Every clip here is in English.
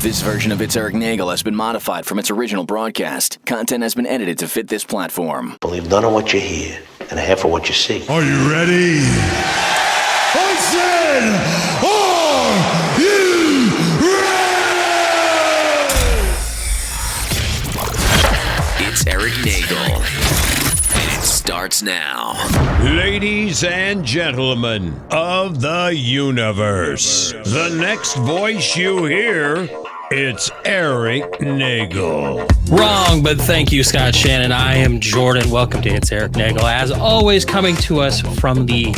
This version of It's Eric Nagel has been modified from its original broadcast. Content has been edited to fit this platform. Believe none of what you hear and half of what you see. Are you ready? I said, are you ready? It's Eric Nagel. And it starts now. Ladies and gentlemen of the universe, the next voice you hear, it's Eric Nagel. Wrong, but thank you, Scott Shannon. I am Jordan. Welcome to It's Eric Nagel. As always, coming to us from the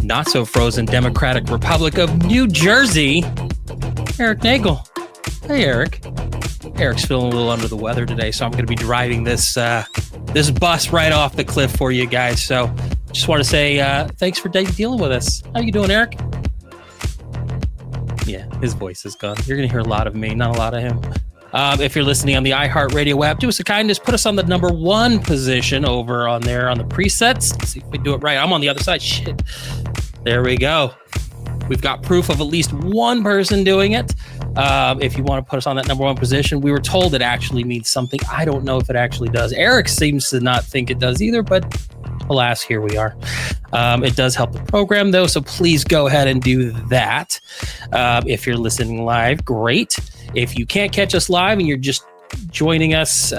not-so-frozen Democratic Republic of New Jersey, Eric Nagel. Hey, Eric. Eric's feeling a little under the weather today, so I'm going to be driving this bus right off the cliff for you guys. So just want to say thanks for dealing with us. How you doing, Eric? Yeah, his voice is gone. You're going to hear a lot of me, not a lot of him. If you're listening on the iHeartRadio app, do us a kindness. Put us on the number 1 position over on there on the presets. Let's see if we do it right. I'm on the other side. Shit. There we go. We've got proof of at least one person doing it. If you want to put us on that number 1 position, we were told it actually means something. I don't know if it actually does. Eric seems to not think it does either, but alas, here we are. It does help the program, though, so please go ahead and do that. If you're listening live, great. If you can't catch us live and you're just joining us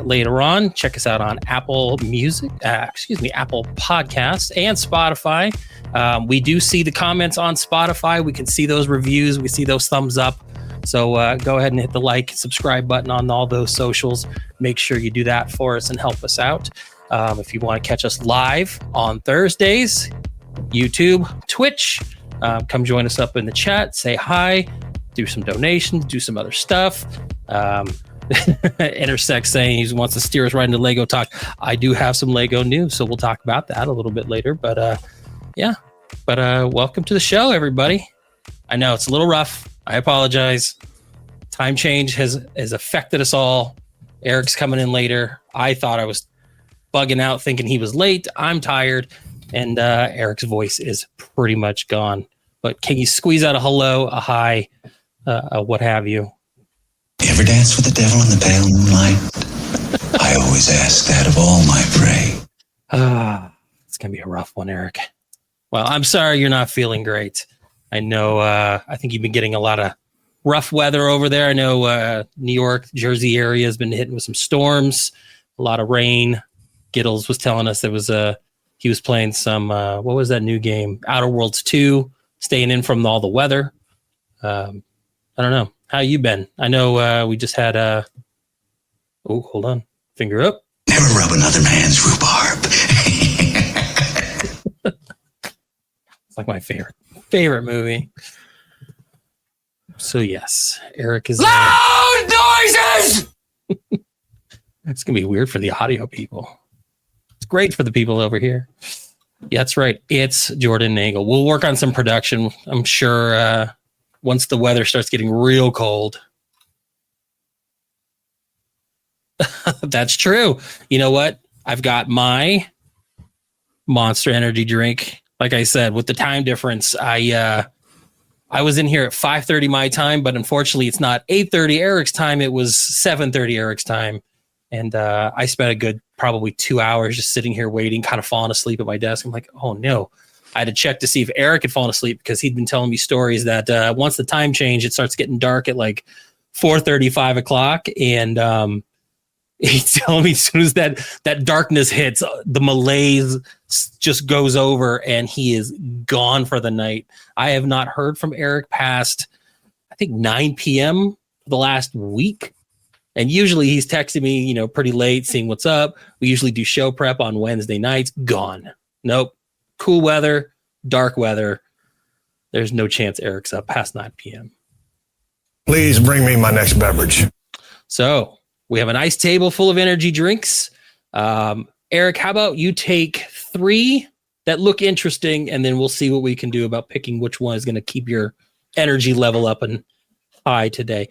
later on, check us out on Apple Podcasts and Spotify. We do see the comments on Spotify. We can see those reviews. We see those thumbs up. So go ahead and hit the like, subscribe button on all those socials. Make sure you do that for us and help us out. If you want to catch us live on Thursdays, YouTube, Twitch, come join us up in the chat, say hi, do some donations, do some other stuff. Intersect saying he wants to steer us right into Lego talk. I do have some Lego news, so we'll talk about that a little bit later. But welcome to the show, everybody. I know it's a little rough. I apologize. Time change has affected us all. Eric's coming in later. I thought I was bugging out thinking he was late. I'm tired, and Eric's voice is pretty much gone. But can you squeeze out a hello, a hi, what have you? Ever dance with the devil in the pale moonlight? I always ask that of all my prey. It's going to be a rough one, Eric. Well, I'm sorry you're not feeling great. I know, I think you've been getting a lot of rough weather over there. I know New York, Jersey area has been hitting with some storms, a lot of rain. Giddles was telling us he was playing some, what was that new game? Outer Worlds 2, staying in from all the weather. I don't know. How you been? I know we just had hold on. Finger up. Never rub another man's rhubarb. It's like my favorite movie. So yes, Eric is loud noises. It's gonna be weird for the audio people. It's great for the people over here. Yeah, that's right. It's Jordan Nagel. We'll work on some production. I'm sure once the weather starts getting real cold. That's true. You know what? I've got my Monster Energy drink. Like I said, with the time difference, I was in here at 5:30 my time, but unfortunately it's not 8:30 Eric's time. It was 7:30 Eric's time. And I spent a good probably 2 hours just sitting here waiting, kind of falling asleep at my desk. I'm like, oh no. I had to check to see if Eric had fallen asleep because he'd been telling me stories that once the time change, it starts getting dark at like 4:30, 5 o'clock. And he's telling me as soon as that darkness hits, the malaise just goes over and he is gone for the night. I have not heard from Eric past, I think, 9 p.m. the last week. And usually he's texting me, pretty late, seeing what's up. We usually do show prep on Wednesday nights. Gone. Nope. Cool weather, dark weather. There's no chance Eric's up past 9 p.m. Please bring me my next beverage. So we have a nice table full of energy drinks. Eric, how about you take 3 that look interesting, and then we'll see what we can do about picking which one is going to keep your energy level up and high today.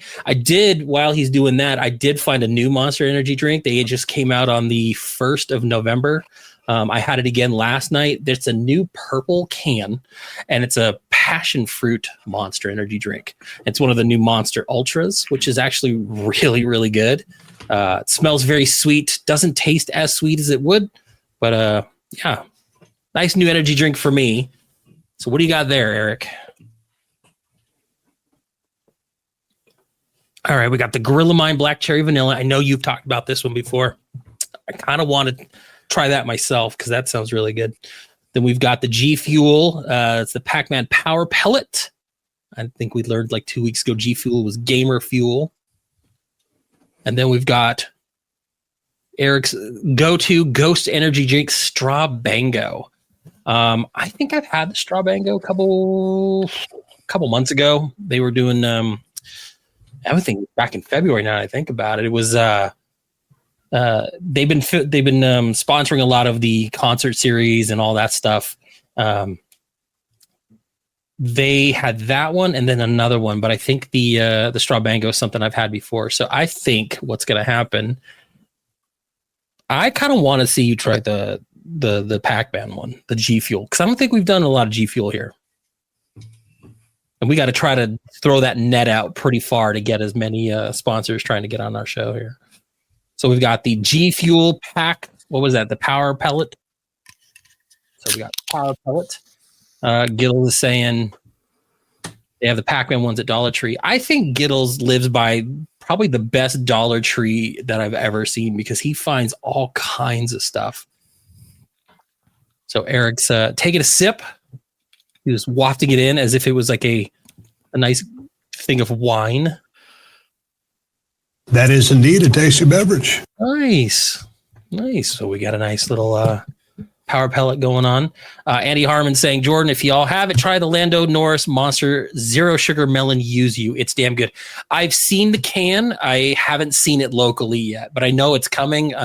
While he's doing that, I did find a new Monster Energy drink. They just came out on the 1st of November. I had it again last night. There's a new purple can, and it's a passion fruit Monster energy drink. It's one of the new Monster Ultras, which is actually really, really good. It smells very sweet. Doesn't taste as sweet as it would, but yeah, nice new energy drink for me. So what do you got there, Eric? All right, we got the Gorilla Mine Black Cherry Vanilla. I know you've talked about this one before. I kind of want to try that myself because that sounds really good. Then we've got the G Fuel. It's the Pac-Man Power Pellet. I think we learned like 2 weeks ago G Fuel was Gamer Fuel. And then we've got Eric's go-to Ghost Energy drink, Straw Bango. I think I've had the Straw Bango a couple months ago. They were doing everything back in February. Now that I think about it, it was they've been sponsoring a lot of the concert series and all that stuff. They had that one and then another one, but I think the Straw Bango is something I've had before. So I think what's going to happen, I kind of want to see you try the Pac-Man one, the G Fuel, because I don't think we've done a lot of G Fuel here. And we got to try to throw that net out pretty far to get as many sponsors trying to get on our show here. So we've got the G Fuel pack. What was that? The Power Pellet. So we got Power Pellet. Giddles is saying they have the Pac-Man ones at Dollar Tree. I think Giddles lives by probably the best Dollar Tree that I've ever seen because he finds all kinds of stuff. So Eric's taking a sip. He was wafting it in as if it was like a nice thing of wine. That is indeed a tasty beverage. Nice. So we got a nice little Power Pellet going on. Andy Harmon saying, Jordan, if y'all have it, try the Lando Norris Monster Zero Sugar Melon Yuzu. It's damn good. I've seen the can. I haven't seen it locally yet, but I know it's coming.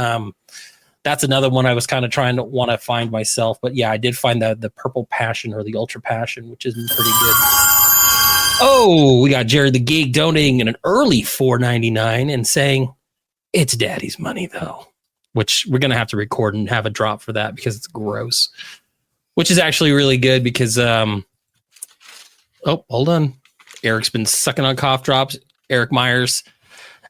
That's another one I was kind of trying to want to find myself. But yeah, I did find the Purple Passion or the Ultra Passion, which is pretty good. Oh, we got Jared the Geek donating an early $4.99 and saying, it's daddy's money, though, which we're going to have to record and have a drop for that because it's gross, which is actually really good because, oh, hold on. Eric's been sucking on cough drops. Eric Myers.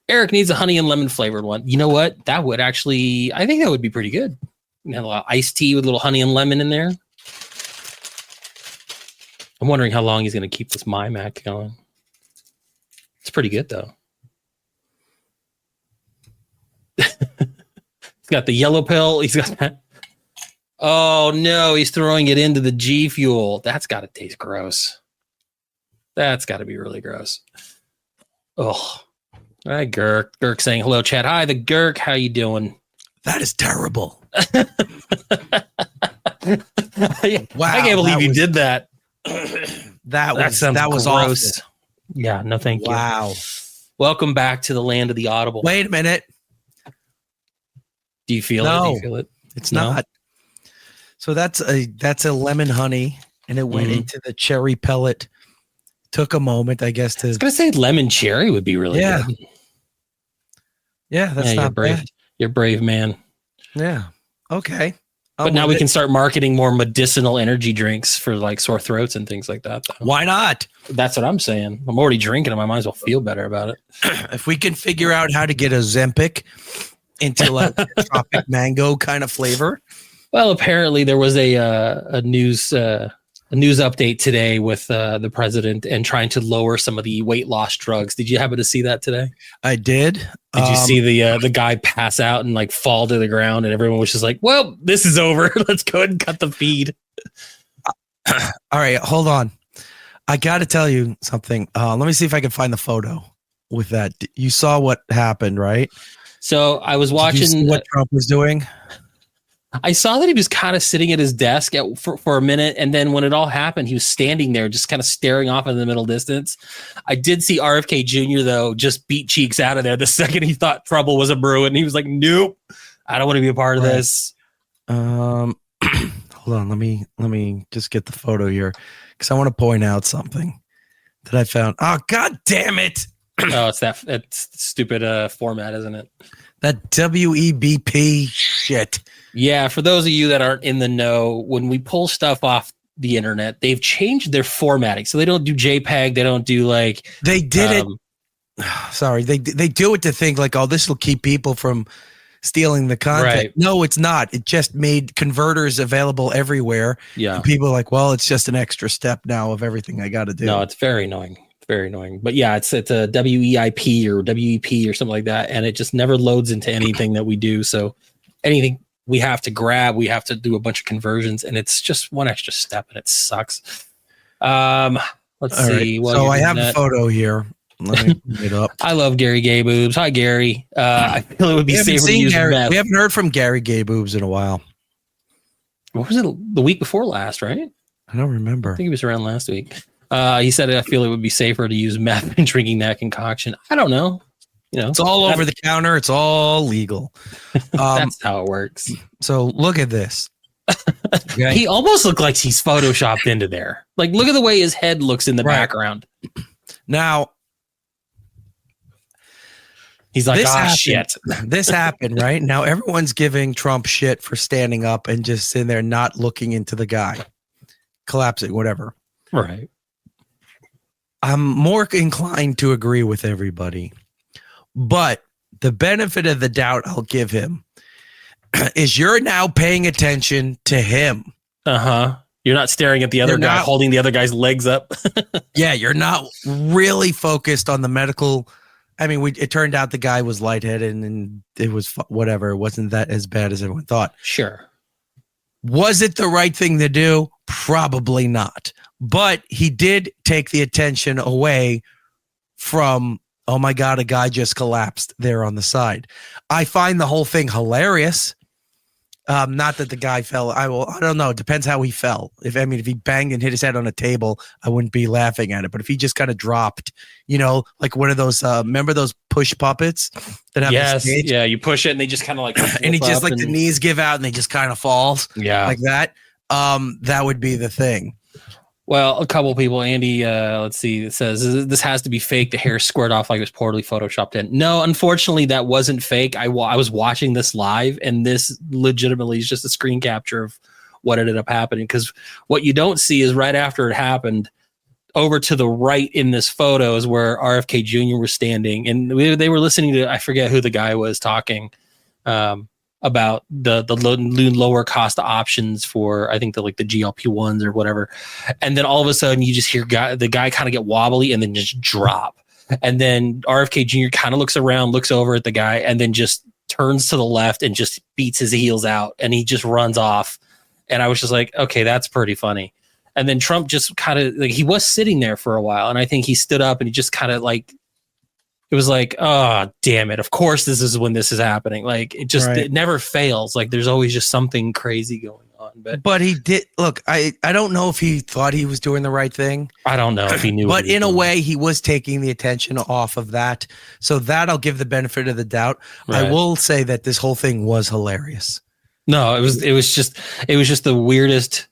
Eric needs a honey and lemon flavored one. You know what? That would actually, I think that would be pretty good. You know, a lot of iced tea with a little honey and lemon in there. I'm wondering how long he's going to keep this MyMac going. It's pretty good, though. He's got the yellow pill. He's got that. Oh, no. He's throwing it into the G Fuel. That's got to taste gross. That's got to be really gross. Oh. All right, Gurk. Gurk saying hello, chat. Hi, the Gurk. How you doing? That is terrible. Wow, I can't believe you did that. That was gross. awful. Yeah, no, thank you. Wow. Welcome back to the land of the audible. Wait a minute. Do you feel it? Do you feel it? It's not. So that's a lemon honey, and it went into the cherry pellet. Took a moment, I guess, to. I was gonna say lemon cherry would be really good. Yeah, that's not you're brave. bad. You're brave, man. Yeah. Okay. But now we can start marketing more medicinal energy drinks for like sore throats and things like that, though. Why not? That's what I'm saying. I'm already drinking them. I might as well feel better about it. If we can figure out how to get a Zempic into like a tropic mango kind of flavor. Well, apparently there was a news update today with the president and trying to lower some of the weight loss drugs. Did you happen to see that today? I did. Did you see the guy pass out and like fall to the ground and everyone was just like, well, this is over. Let's go ahead and cut the feed. All right, hold on. I got to tell you something. Let me see if I can find the photo with that. You saw what happened, right? So I was watching Did you see what Trump was doing. I saw that he was kind of sitting at his desk for a minute. And then when it all happened, he was standing there just kind of staring off in the middle distance. I did see RFK Jr., though, just beat cheeks out of there the second he thought trouble was a brewing. He was like, nope, I don't want to be a part of this. Hold on. Let me just get the photo here because I want to point out something that I found. Oh, God damn it. Oh, it's stupid format, isn't it? That WEBP shit. Yeah, for those of you that aren't in the know, when we pull stuff off the internet. They've changed their formatting, so they don't do JPEG. They don't do like they did it. Sorry, they do it to think like, oh, this will keep people from stealing the content. Right. No, it's not. It just made converters available everywhere. Yeah. And people are like, well, it's just an extra step now of everything I got to do. No, it's very annoying. Very annoying. But yeah, it's a WEIP or WEP or something like that, and it just never loads into anything that we do. So anything we have to grab, we have to do a bunch of conversions, and it's just one extra step, and it sucks. Let's see. Right. So I have a photo here. Let me bring it up. I love Gary Gay Boobs. Hi, Gary. I feel it would be safer to use meth. We haven't heard from Gary Gay Boobs in a while. What was it? The week before last, right? I don't remember. I think it was around last week. He said, I feel it would be safer to use meth than drinking that concoction. I don't know. You know, it's all over the counter. It's all legal. That's how it works. So look at this. Okay. He almost looked like he's photoshopped into there. Like, look at the way his head looks in the background. Now, he's like, shit. This happened, right? Now everyone's giving Trump shit for standing up and just sitting there not looking into the guy, collapsing, whatever. Right. I'm more inclined to agree with everybody, but the benefit of the doubt I'll give him is you're now paying attention to him. Uh-huh. You're not staring at the other guy holding the other guy's legs up. Yeah, you're not really focused on the medical. I mean, it turned out the guy was lightheaded and it was whatever. It wasn't that as bad as everyone thought. Sure. Was it the right thing to do? Probably not. But he did take the attention away from, oh my God, a guy just collapsed there on the side. I find the whole thing hilarious. Not that the guy fell. I don't know. It depends how he fell. If he banged and hit his head on a table, I wouldn't be laughing at it. But if he just kind of dropped, like one of those, remember those push puppets that have the stage? Yeah, you push it and they just kind of like, and he just like the knees give out and they just kind of falls. Yeah. Like that. That would be the thing. Well, a couple people, Andy, let's see, it says, this has to be fake. The hair squared off like it was poorly photoshopped in. No, unfortunately, that wasn't fake. I was watching this live, and this legitimately is just a screen capture of what ended up happening. Because what you don't see is right after it happened, over to the right in this photo is where RFK Jr. was standing. And they were listening to, I forget who the guy was talking about the lower cost options for, I think the GLP-1s or whatever. And then all of a sudden you just hear the guy kind of get wobbly and then just drop. And then RFK Jr. kind of looks around, looks over at the guy, and then just turns to the left and just beats his heels out. And he just runs off. And I was just like, okay, that's pretty funny. And then Trump just kind of he was sitting there for a while. And I think he stood up and he just kind of it was like, oh, damn it. Of course, this is when this is happening. Like, it never fails. Like, there's always just something crazy going on. But he did. Look, I don't know if he thought he was doing the right thing. I don't know if he knew. But in a way, he was taking the attention off of that. So that I'll give the benefit of the doubt. Right. I will say that this whole thing was hilarious. No, it was just the weirdest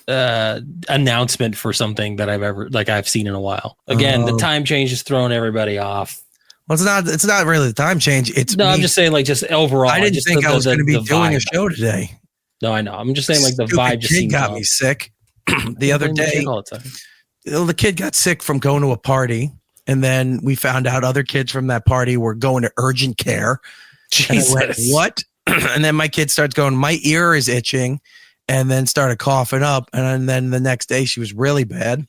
announcement for something that I've seen in a while. Again, the time change has thrown everybody off. Well, it's not really the time change. I'm just saying, just overall. I didn't think I was going to be doing a show today. No, I know. I'm just saying, the vibe just seemed got me sick the other day. The kid got sick from going to a party, and then we found out other kids from that party were going to urgent care. Jesus. And I went, what? And then my kid starts going, my ear is itching, and then started coughing up. And then the next day she was really bad.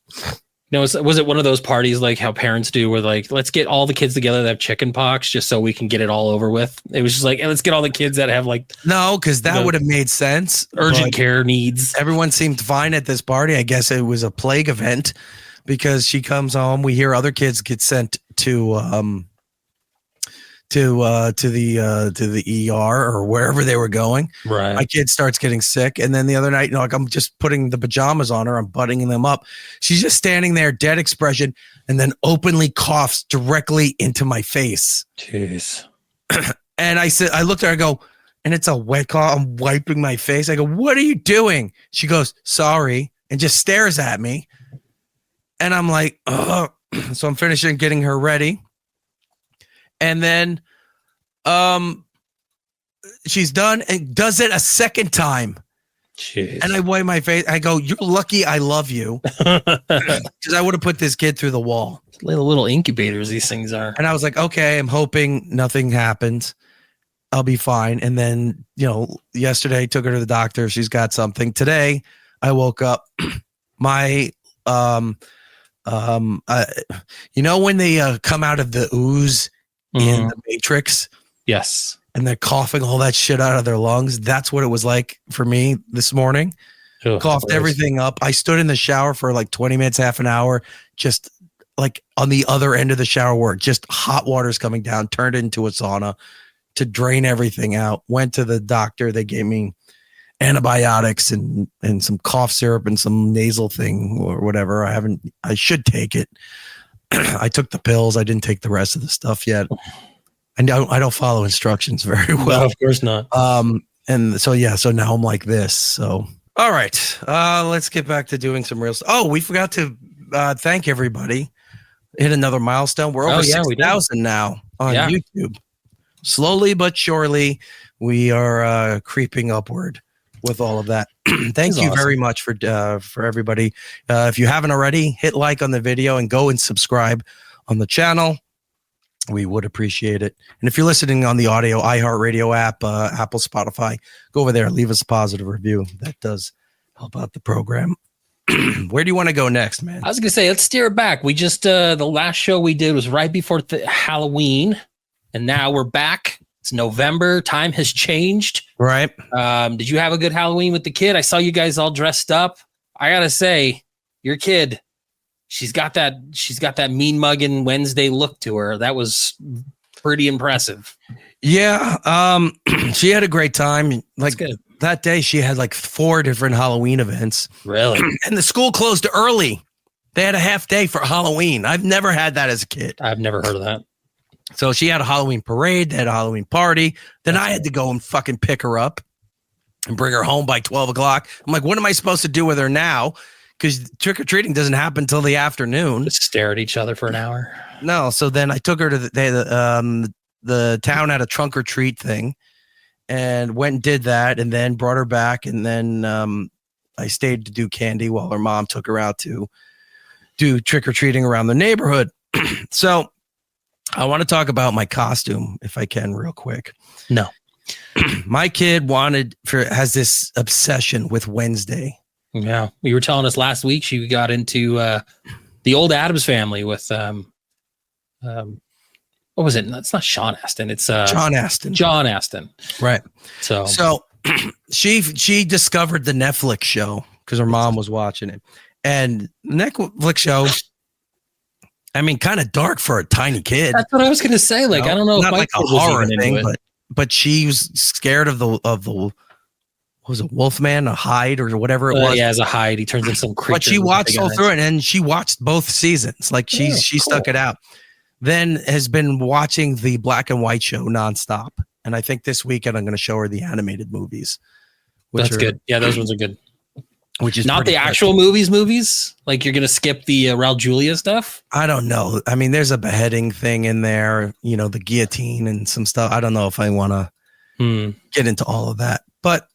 No, was it one of those parties like how parents do where let's get all the kids together that have chicken pox just so we can get it all over with? It was just hey, let's get all the kids that have no, because that would have made sense. Urgent care needs. Everyone seemed fine at this party. I guess it was a plague event because she comes home. We hear other kids get sent to the ER or wherever they were going. Right. My kid starts getting sick. And then the other night, I'm just putting the pajamas on her. I'm buttoning them up. She's just standing there, dead expression, and then openly coughs directly into my face. Jeez. And I looked at her, I go, and it's a wet cough. I'm wiping my face. I go, what are you doing? She goes, sorry. And just stares at me. And I'm like, ugh. So I'm finishing getting her ready. And then she's done and does it a second time. Jeez. And I wipe my face. I go, "You're lucky I love you," because I would have put this kid through the wall. Little incubators these things are. And I was like, okay, I'm hoping nothing happens. I'll be fine. And then, yesterday took her to the doctor. She's got something. Today, I woke up. My, when they come out of the ooze in the Matrix? Yes. And they're coughing all that shit out of their lungs. That's what it was like for me this morning. Coughed everything up. I stood in the shower for like 20 minutes, half an hour, just like on the other end of the shower work, just hot water's coming down, turned into a sauna to drain everything out. Went to the doctor. They gave me antibiotics and some cough syrup and some nasal thing or whatever. I should take it. I took the pills. I didn't take the rest of the stuff yet. I don't follow instructions very well. No, of course not. And so now I'm like this. So, all right, let's get back to doing some real stuff. Oh, we forgot to thank everybody. Hit another milestone. We're over 6,000 now on YouTube. Slowly but surely, we are creeping upward with all of that. Thank you very much for everybody. If you haven't already, hit like on the video and go and subscribe on the channel. We would appreciate it. And if you're listening on the audio iHeartRadio app, Apple, Spotify, go over there, leave us a positive review. That does help out the program. Where do you want to go next, man? I was going to say, let's steer it back. We just, the last show we did was right before Halloween, and now we're back. It's November. Time has changed. Right. Did you have a good Halloween with the kid? I saw you guys all dressed up. I got to say, your kid, she's got that mean mugging Wednesday look to her. That was pretty impressive. Yeah. She had a great time. Like good. That day she had like 4 different Halloween events. Really? And the school closed early. They had a half day for Halloween. I've never had that as a kid. I've never heard of that. So she had a Halloween parade, they had a Halloween party. Then I had to go and fucking pick her up and bring her home by 12 o'clock. I'm like, what am I supposed to do with her now? Because trick-or-treating doesn't happen until the afternoon. Just stare at each other for an hour. No, so then I took her to the town had a trunk or treat thing and went and did that and then brought her back. And then I stayed to do candy while her mom took her out to do trick-or-treating around the neighborhood. So I want to talk about my costume if I can real quick. No. My kid has this obsession with Wednesday. Yeah. You were telling us last week she got into the old Addams Family with what was it? It's not Sean Astin. It's John Astin. John Astin. Right. So she discovered the Netflix show because her mom was watching it. And the Netflix show, I mean, kind of dark for a tiny kid. That's what I was going to say. Like, I don't know if not my like a kid was horror even thing, into it. but she was scared of the what was it, Wolfman, a hide or whatever it was. Yeah, as a hide, he turns into some creature. But she watched all through it, and she watched both seasons. Like she stuck it out. Then has been watching the black and white show nonstop. And I think this weekend I'm going to show her the animated movies. That's good. Yeah, those ones are good. Which is not the actual movies. Like you're going to skip the Raul Julia stuff. I don't know. I mean, there's a beheading thing in there, the guillotine and some stuff. I don't know if I want to get into all of that, but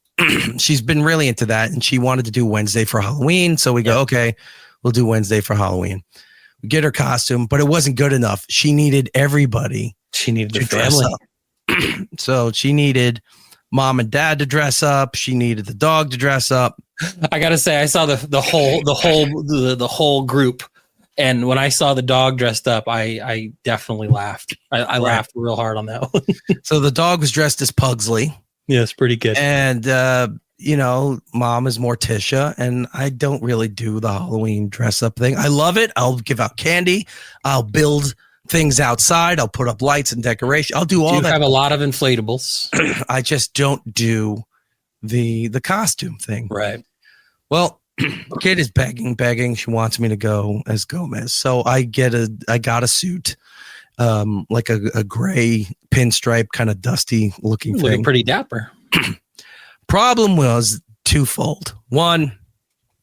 she's been really into that. And she wanted to do Wednesday for Halloween. So we go, okay, we'll do Wednesday for Halloween. We get her costume, but it wasn't good enough. She needed everybody. She needed to the dress family. up. So she needed mom and dad to dress up. She needed the dog to dress up. I gotta say, I saw the whole group, and when I saw the dog dressed up, I definitely laughed. I laughed real hard on that one. So the dog was dressed as Pugsley. Yeah, it's pretty good. And mom is Morticia, and I don't really do the Halloween dress up thing. I love it. I'll give out candy. I'll build things outside. I'll put up lights and decoration. I'll do all that. You have a lot of inflatables. I just don't do the costume thing. Right. Well, kid is begging. She wants me to go as Gomez. So I got a suit, like a gray pinstripe, kind of dusty looking thing. Looking pretty dapper. Problem was twofold. One,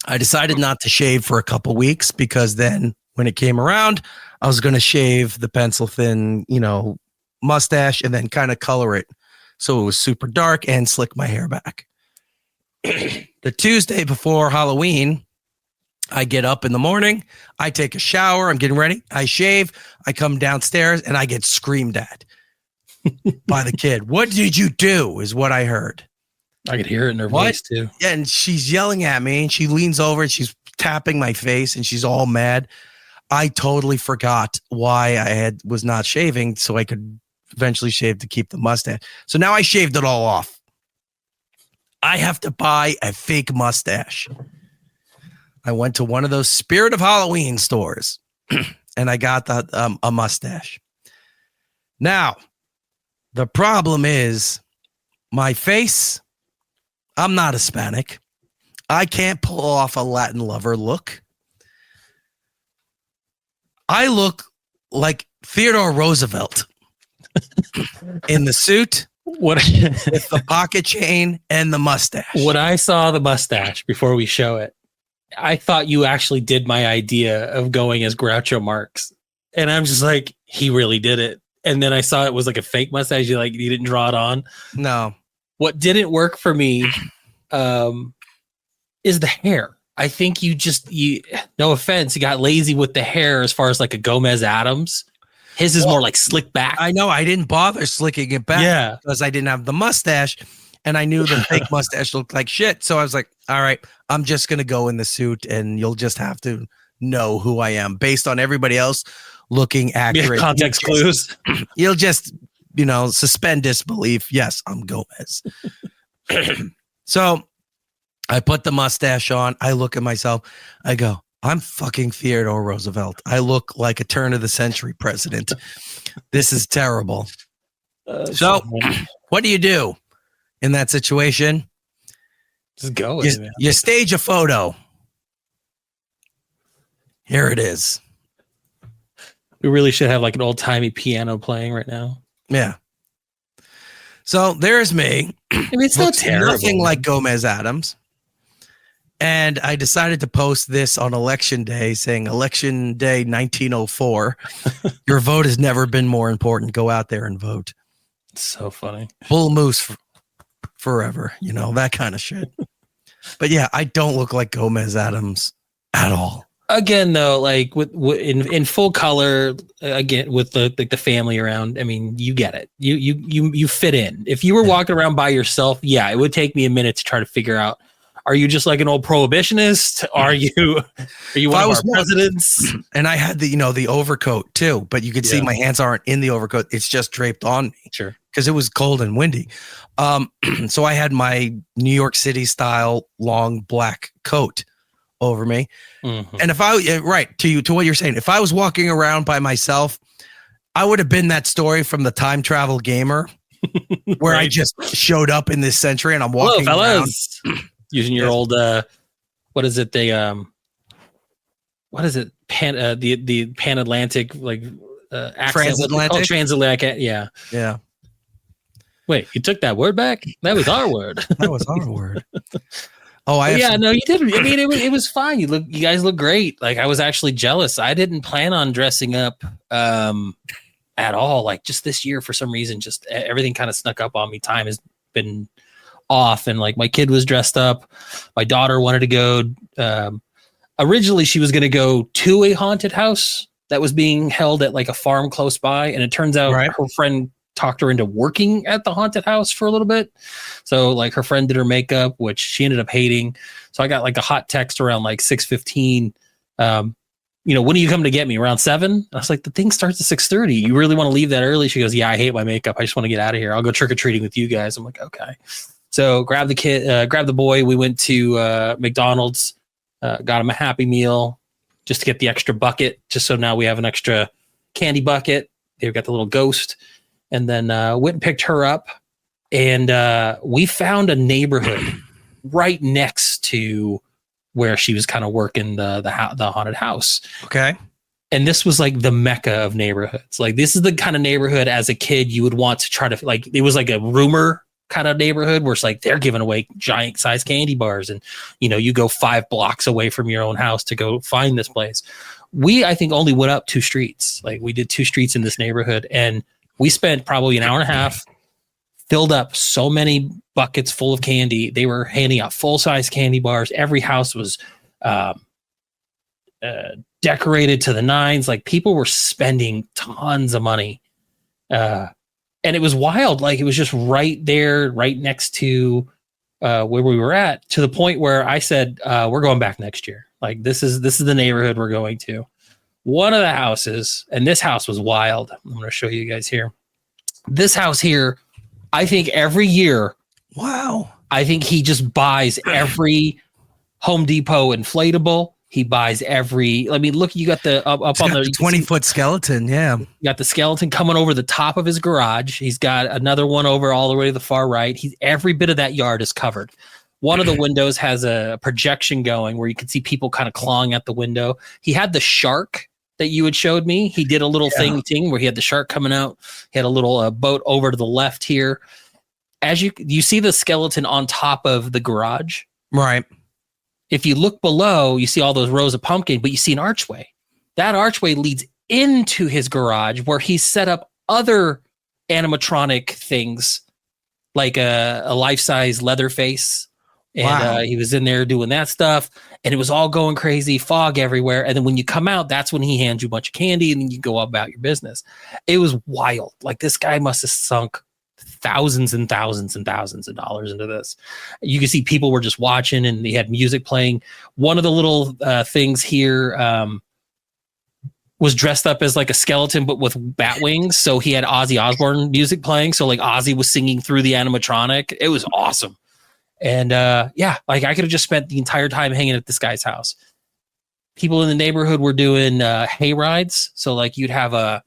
I decided not to shave for a couple weeks because then when it came around, I was going to shave the pencil thin, mustache and then kind of color it so it was super dark and slick my hair back. The Tuesday before Halloween, I get up in the morning, I take a shower, I'm getting ready, I shave, I come downstairs, and I get screamed at by the kid. What did you do? Is what I heard. I could hear it in her voice too. Yeah, and she's yelling at me, and she leans over and she's tapping my face, and she's all mad. I totally forgot why I was not shaving, so I could eventually shave to keep the mustache. So now I shaved it all off. I have to buy a fake mustache. I went to one of those Spirit of Halloween stores, and I got a mustache. Now, the problem is my face. I'm not Hispanic. I can't pull off a Latin lover look. I look like Theodore Roosevelt in the suit with the pocket chain and the mustache. When I saw the mustache before we show it, I thought you actually did my idea of going as Groucho Marx. And I'm just like, he really did it. And then I saw it was like a fake mustache. You didn't draw it on. No. What didn't work for me is the hair. I think you no offense, you got lazy with the hair as far as like a Gomez Adams. His is more like slick back. I know. I didn't bother slicking it back because I didn't have the mustache, and I knew the fake mustache looked like shit. So I was like, all right, I'm just going to go in the suit, and you'll just have to know who I am based on everybody else looking accurate. Context clues. You'll just, suspend disbelief. Yes, I'm Gomez. So I put the mustache on. I look at myself. I go, I'm fucking Theodore Roosevelt. I look like a turn of the century president. This is terrible. So what do you do in that situation? Just go. You stage a photo. Here it is. We really should have like an old timey piano playing right now. Yeah. So there's me. I mean, it's not terrible. Nothing like Gomez Adams. And I decided to post this on election day saying election day 1904. Your vote has never been more important. Go out there and vote. It's so funny. Bull moose forever. That kind of shit. But yeah, I don't look like Gomez Adams at all. Again, though, like in full color, again with the family around. I mean, you get it. You fit in. If you were walking around by yourself, yeah, it would take me a minute to try to figure out. Are you just like an old prohibitionist? Are you one of our presidents? And I had the overcoat too, but you could see my hands aren't in the overcoat. It's just draped on me. Sure. Because it was cold and windy. So I had my New York City style long black coat over me. Mm-hmm. And to what you're saying, if I was walking around by myself, I would have been that story from the Time Travel Gamer where I just showed up in this century and I'm walking around. Using your old what is it? The Pan Atlantic accent. Transatlantic? Transatlantic, yeah. Yeah. Wait, you took that word back? That was our word. That was our word. No, you didn't. I mean, it was fine. You guys look great. Like I was actually jealous. I didn't plan on dressing up at all. Like just this year, for some reason, just everything kind of snuck up on me. Time has been off, and like my kid was dressed up. My daughter wanted to go. Originally, she was going to go to a haunted house that was being held at like a farm close by, and it turns out her friend talked her into working at the haunted house for a little bit. So like her friend did her makeup, which she ended up hating. So I got like a hot text around like 6:15. When are you coming to get me? Around 7? I was like, the thing starts at 6:30. You really want to leave that early? She goes, yeah, I hate my makeup. I just want to get out of here. I'll go trick-or-treating with you guys. I'm like, okay. So grab the boy. We went to McDonald's, got him a Happy Meal just to get the extra bucket, just so now we have an extra candy bucket. They've got the little ghost. And then went and picked her up. And we found a neighborhood right next to where she was kind of working the haunted house. Okay. And this was like the mecca of neighborhoods. Like this is the kind of neighborhood as a kid you would want to try to like. It was like a rumor kind of neighborhood where it's like they're giving away giant size candy bars, and you go 5 blocks away from your own house to go find this place. We I think only went up 2 streets. Like we did 2 streets in this neighborhood, and we spent probably an hour and a half. Filled up so many buckets full of candy. They were handing out full-size candy bars. Every house was decorated to the nines. Like, people were spending tons of money. And it was wild. Like, it was just right there, right next to where we were at, to the point where I said, we're going back next year. Like, this is the neighborhood we're going to. One of the houses, and this house was wild. I'm going to show you guys here. This house here, I think every year, wow, I think he just buys every Home Depot inflatable. He buys every, I mean, look, you got the up on the 20-foot skeleton. Yeah. You got the skeleton coming over the top of his garage. He's got another one over all the way to the far right. Every bit of that yard is covered. One of the windows has a projection going where you can see people kind of clawing at the window. He had the shark that you had showed me. He did a little thing where he had the shark coming out. He had a little boat over to the left here. As you see the skeleton on top of the garage. Right. If you look below, you see all those rows of pumpkin, but you see an archway. That archway leads into his garage where he set up other animatronic things, like a life-size Leatherface. And he was in there doing that stuff, and it was all going crazy, fog everywhere. And then when you come out, that's when he hands you a bunch of candy, and then you go about your business. It was wild. Like, this guy must have sunk thousands and thousands and thousands of dollars into this. You can see people were just watching, and he had music playing. One of the little things here was dressed up as like a skeleton, but with bat wings. So he had Ozzy Osbourne music playing. So like Ozzy was singing through the animatronic. It was awesome. And like, I could have just spent the entire time hanging at this guy's house. People in the neighborhood were doing hay rides. So like, you'd have a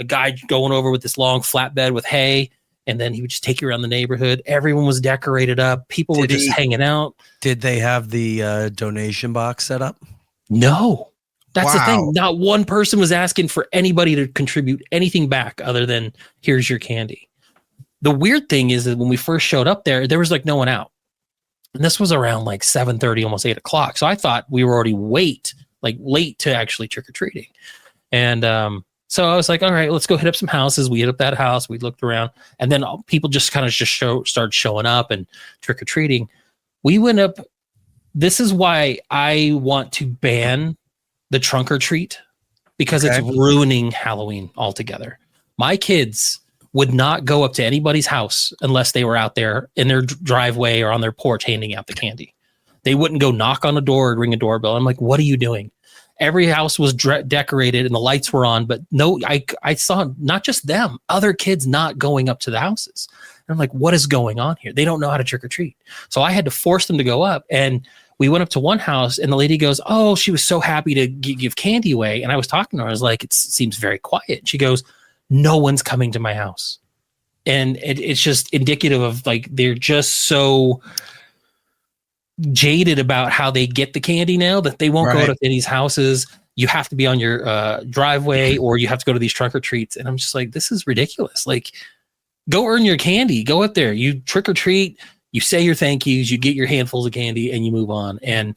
guy going over with this long flatbed with hay, and then he would just take you around the neighborhood. Everyone was decorated up. People were just hanging out. Did they have the donation box set up? No. That's the thing. Not one person was asking for anybody to contribute anything back other than, here's your candy. The weird thing is that when we first showed up there was like no one out. And this was around like 7:30, almost 8 o'clock. So I thought we were already late to actually trick-or-treating. And so I was like, all right, let's go hit up some houses. We hit up that house. We looked around, and then people just kind of started showing up and trick-or-treating. We went up. This is why I want to ban the trunk or treat, because it's ruining Halloween altogether. My kids would not go up to anybody's house unless they were out there in their driveway or on their porch handing out the candy. They wouldn't go knock on a door or ring a doorbell. I'm like, what are you doing? Every house was decorated and the lights were on, but no, I saw not just them, other kids not going up to the houses. And I'm like, what is going on here? They don't know how to trick or treat. So I had to force them to go up, and we went up to one house, and the lady goes, oh, she was so happy to give candy away. And I was talking to her. I was like, it seems very quiet. She goes, no one's coming to my house. And it's just indicative of, like, they're just so jaded about how they get the candy now that they won't go to these houses. You have to be on your driveway, or you have to go to these trunk or treats. And I'm just like, this is ridiculous. Like, go earn your candy. Go up there. You trick or treat. You say your thank yous. You get your handfuls of candy, and you move on. And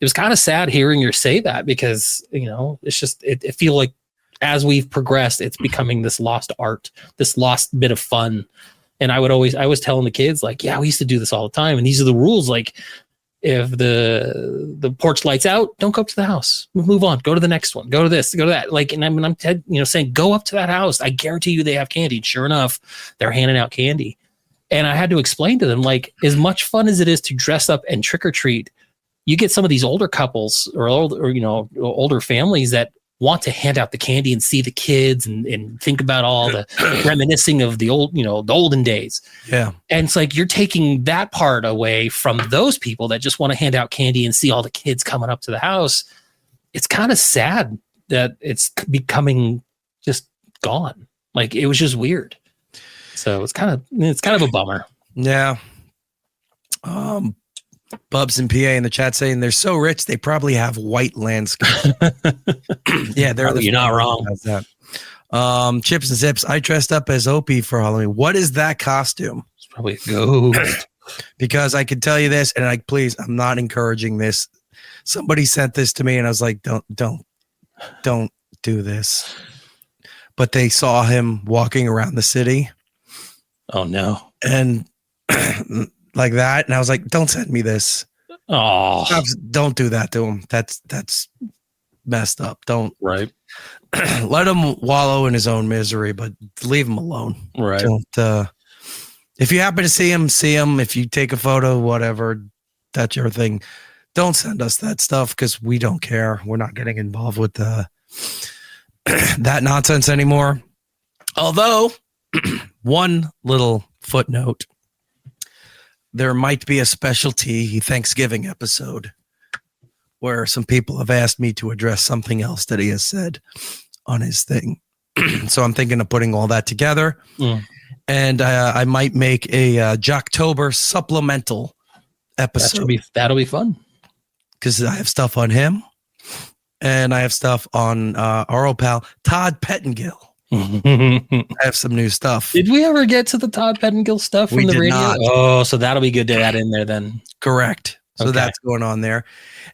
it was kind of sad hearing her say that, because, you know, it's just, it feel like as we've progressed, it's becoming this lost art, this lost bit of fun. And I was telling the kids, like, yeah, we used to do this all the time. And these are the rules. Like, if the porch lights out, don't go up to the house. Move on. Go to the next one. Go to this. Go to that. Like, and I'm saying, go up to that house. I guarantee you they have candy. And sure enough, they're handing out candy. And I had to explain to them, like, as much fun as it is to dress up and trick or treat, you get some of these older couples or older families that want to hand out the candy and see the kids and think about all the reminiscing of the old, the olden days. Yeah. And it's like, you're taking that part away from those people that just want to hand out candy and see all the kids coming up to the house. It's kind of sad that it's becoming just gone. Like, it was just weird. So it's kind of a bummer. Yeah. Bubs and PA in the chat saying they're so rich they probably have white landscapes. Yeah, you're not wrong. That. Chips and Zips. I dressed up as Opie for Halloween. What is that costume? It's probably a ghost. Because I can tell you this, and I'm not encouraging this. Somebody sent this to me, and I was like, don't do this. But they saw him walking around the city. Oh no. And like that. And I was like, don't send me this. Oh, Don't do that to him. That's messed up. Don't right. let him wallow in his own misery, but leave him alone. Right. Don't, if you happen to see him. If you take a photo, whatever, that's your thing. Don't send us that stuff because we don't care. We're not getting involved with that nonsense anymore. Although, one little footnote, there might be a specialty Thanksgiving episode where some people have asked me to address something else that he has said on his thing. So I'm thinking of putting all that together. And I might make a Jocktober supplemental episode. That'll be fun. Because I have stuff on him. And I have stuff on our old pal, Todd Pettengill. I have some new stuff. Did we ever get to the Todd Pettengill stuff from the radio? Not. Oh, so that'll be good to add in there then. Correct. So Okay. that's going on there.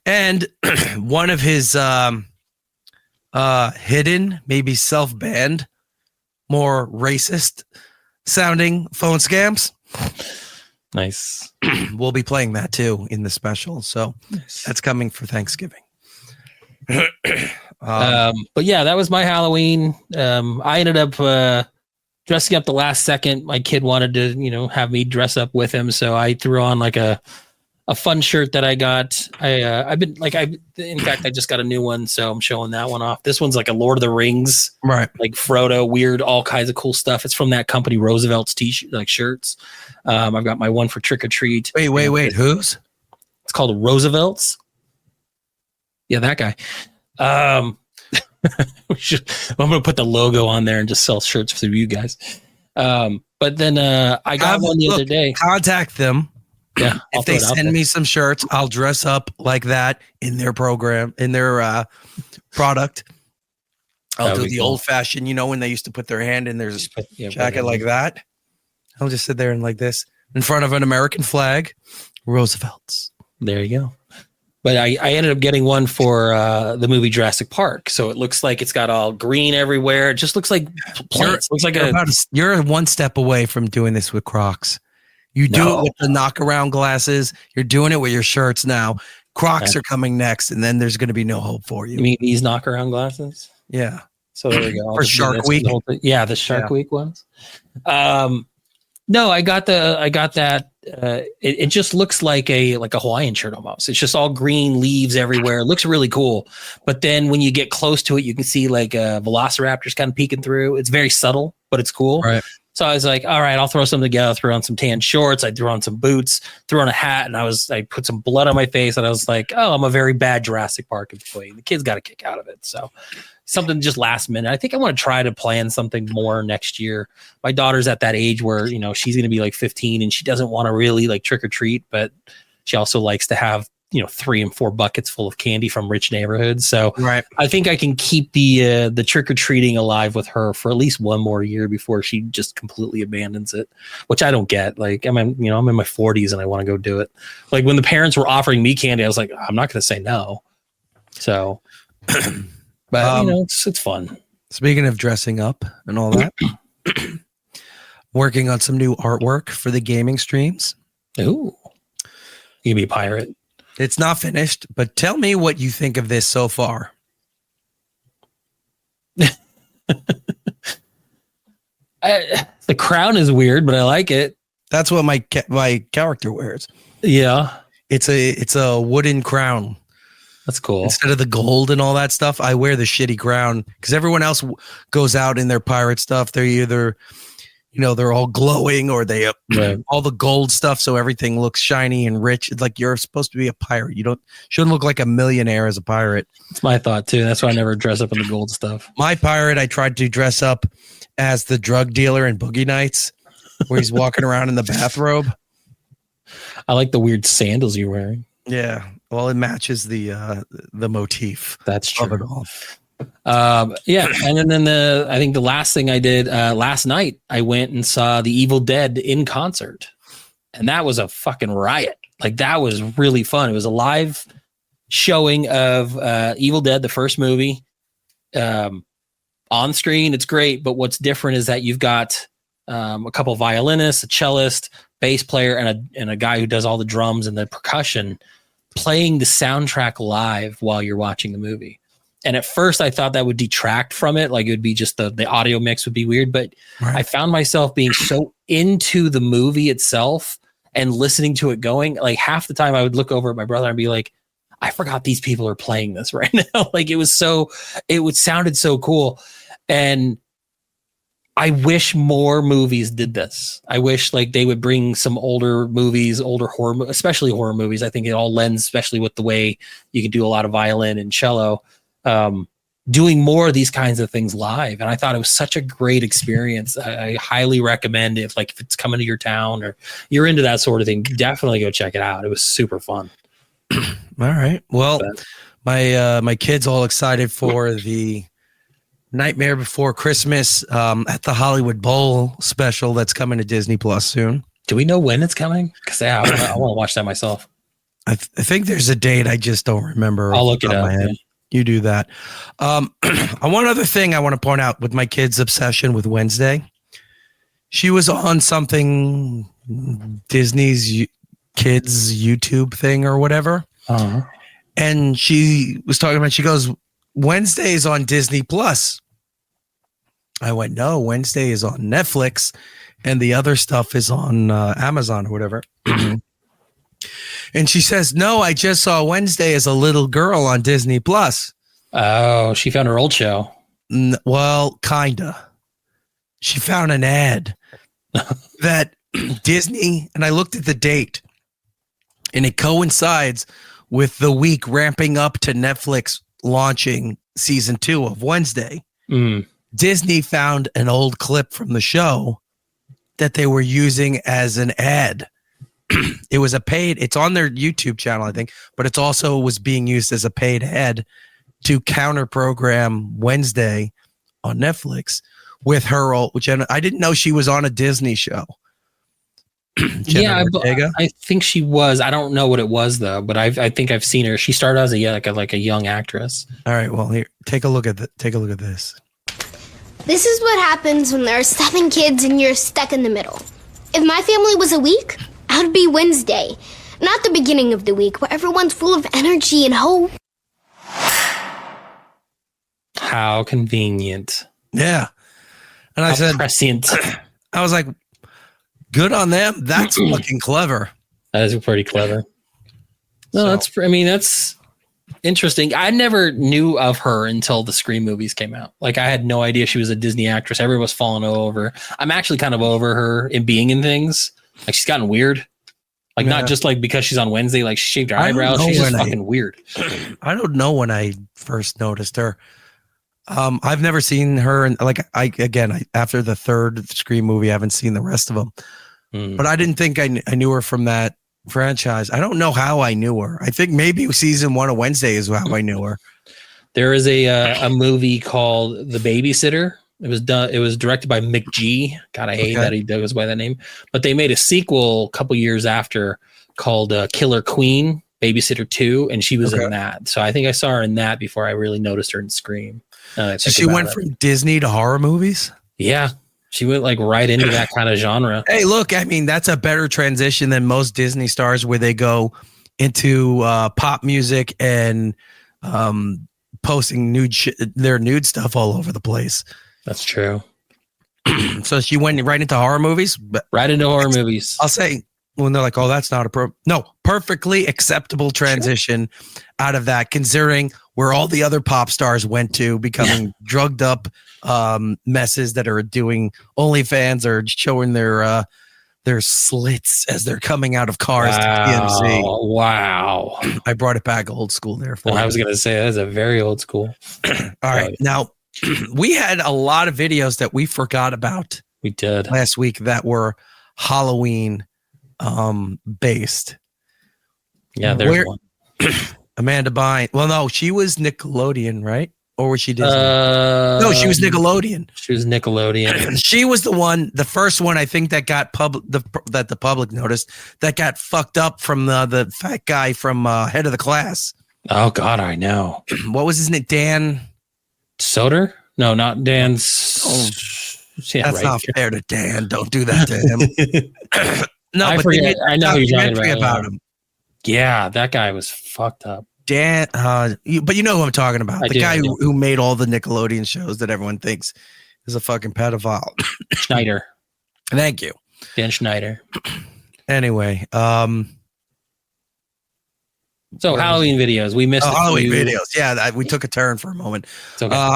And one of his hidden, maybe self-banned, more racist sounding phone scams. Nice. We'll be playing that too in the special. So that's coming for Thanksgiving. But yeah, that was my Halloween. I ended up dressing up the last second. My kid wanted to, have me dress up with him, so I threw on like a fun shirt that I got. In fact, I just got a new one, so I'm showing that one off. This one's like a Lord of the Rings, right? Like Frodo, weird, all kinds of cool stuff. It's from that company, Roosevelt's t-shirt, like shirts. I've got my one for trick or treat. Wait, whose? It's called Roosevelt's. Yeah, that guy. I'm gonna put the logo on there and just sell shirts for you guys. But then I got one the other day. Contact them. Yeah, if they send me some shirts, I'll dress up like that in their program, in their product. I'll do the cool. old fashioned, when they used to put their hand in their jacket like that. I'll just sit there and like this in front of an American flag, Roosevelt's. There you go. But I ended up getting one for the movie Jurassic Park. So it looks like it's got all green everywhere. It just looks like plants. You're one step away from doing this with Crocs. You do it with the knockaround glasses. You're doing it with your shirts now. Crocs are coming next, and then there's going to be no hope for you. You mean these knockaround glasses? Yeah. So there we go. For Shark Week. Yeah, the Shark Week ones. No, I got that. It just looks like a Hawaiian shirt almost. It's just all green leaves everywhere. It looks really cool. But then when you get close to it, you can see like velociraptors kind of peeking through. It's very subtle, but it's cool. Right. So I was like, all right, I'll throw something together. Throw on some tan shorts. I threw on some boots. Threw on a hat, and I put some blood on my face, and I was like, oh, I'm a very bad Jurassic Park employee. The kids got a kick out of it. So something just last minute. I think I want to try to plan something more next year. My daughter's at that age where, she's going to be like 15 and she doesn't want to really like trick or treat, but she also likes to have, 3 and 4 buckets full of candy from rich neighborhoods. So right. I think I can keep the trick or treating alive with her for at least one more year before she just completely abandons it, which I don't get. Like, I'm in my 40s and I want to go do it. Like when the parents were offering me candy, I was like, I'm not going to say no. So, but it's fun. Speaking of dressing up and all that, working on some new artwork for the gaming streams. Ooh, you can be a pirate. It's not finished, but tell me what you think of this so far. The crown is weird, but I like it. That's what my character wears. Yeah, it's a wooden crown. That's cool. Instead of the gold and all that stuff, I wear the shitty crown because everyone else goes out in their pirate stuff. They're either, they're all glowing or they have all the gold stuff. So everything looks shiny and rich. It's like you're supposed to be a pirate. You shouldn't look like a millionaire as a pirate. That's my thought too. That's why I never dress up in the gold stuff. My pirate, I tried to dress up as the drug dealer in Boogie Nights where he's walking around in the bathrobe. I like the weird sandals you're wearing. Yeah. Well, it matches the motif. That's true. Of it all. Yeah, and then I think the last thing I did last night, I went and saw The Evil Dead in concert, and that was a fucking riot. Like that was really fun. It was a live showing of Evil Dead, the first movie, on screen. It's great, but what's different is that you've got a couple violinists, a cellist, bass player, and a guy who does all the drums and the percussion playing the soundtrack live while you're watching the movie. And at first I thought that would detract from it. Like it would be just the audio mix would be weird, but I found myself being so into the movie itself and listening to it going, like half the time I would look over at my brother and be like, I forgot these people are playing this right now. Like it sounded so cool. And I wish more movies did this. I wish like they would bring some older movies, older horror, especially horror movies. I think it all lends, especially with the way you can do a lot of violin and cello, doing more of these kinds of things live. And I thought it was such a great experience. I highly recommend if it's coming to your town or you're into that sort of thing, definitely go check it out. It was super fun. All right. Well, my kids all excited for the Nightmare Before Christmas at the Hollywood Bowl special that's coming to Disney Plus soon. Do we know when it's coming? Because I want to watch that myself. I think there's a date. I just don't remember. I'll look it up. You do that. One other thing I want to point out with my kids' obsession with Wednesday. She was on something, Disney's kids YouTube thing or whatever. Uh-huh. And she was talking about, she goes, Wednesday is on Disney Plus. I went, no, Wednesday is on Netflix and the other stuff is on Amazon or whatever. And she says, no, I just saw Wednesday as a little girl on Disney Plus. Oh, she found her old show. Well, kinda. She found an ad that Disney, and I looked at the date, and it coincides with the week ramping up to Netflix launching season 2 of Wednesday. Disney found an old clip from the show that they were using as an ad. It was it's on their YouTube channel, I think, but it's also was being used as a paid ad to counter program Wednesday on Netflix with her old, which I didn't know she was on a Disney show. Yeah, I think she was. I don't know what it was though, but I think I've seen her. She started as a young actress. All right, well here, take a look at this. This is what happens when there are 7 kids and you're stuck in the middle. If my family was a week, it would be Wednesday, not the beginning of the week where everyone's full of energy and hope. How convenient. Yeah. And I said, prescient. I was like, good on them. That's fucking clever. That is pretty clever. No, that's interesting. I never knew of her until the Scream movies came out. Like I had no idea she was a Disney actress. Everyone was falling over. I'm actually kind of over her in being in things. Like she's gotten weird. Like not just like because she's on Wednesday, like she shaved her eyebrows. She's just fucking weird. I don't know when I first noticed her. I've never seen her, and after the third Scream movie, I haven't seen the rest of them. But I didn't think I knew her from that franchise. I don't know how I knew her. I think maybe season 1 of Wednesday is how I knew her. There is a movie called The Babysitter. It was directed by McG. God, I hate that he goes by that name. But they made a sequel a couple years after called Killer Queen, Babysitter 2, and she was in that. So I think I saw her in that before I really noticed her in Scream. So she went from Disney to horror movies? Yeah. She went like right into that kind of genre. Hey, look, I mean, that's a better transition than most Disney stars where they go into pop music and posting their nude stuff all over the place. That's true. So she went right into horror movies? Right into horror movies. I'll say, when they're like, oh, that's not perfectly acceptable transition out of that, considering where all the other pop stars went to becoming drugged up messes that are doing OnlyFans or showing their slits as they're coming out of cars to TMZ. Wow. I brought it back old school there for you. I was going to say that's a very old school. All right. Now, we had a lot of videos that we forgot about. We did last week that were Halloween based. Yeah, there's one. Amanda Bynes. Well, no, she was Nickelodeon, right? Or was she Disney? No, she was Nickelodeon. She was Nickelodeon. She was the first one I think that got that the public noticed that got fucked up from the fat guy from Head of the Class. Oh God, I know. What was his name? Dan Soder? No, not Dan. Yeah, That's not fair to Dan. Don't do that to him. No, I but forget. they made I know who you're talking documentary about him. Yeah, that guy was fucked up. Dan, but you know who I'm talking about. The guy I do. who made all the Nickelodeon shows that everyone thinks is a fucking pedophile. Schneider. Thank you. Dan Schneider. Anyway, So Halloween videos. We missed Halloween videos. Yeah, we took a turn for a moment. It's okay.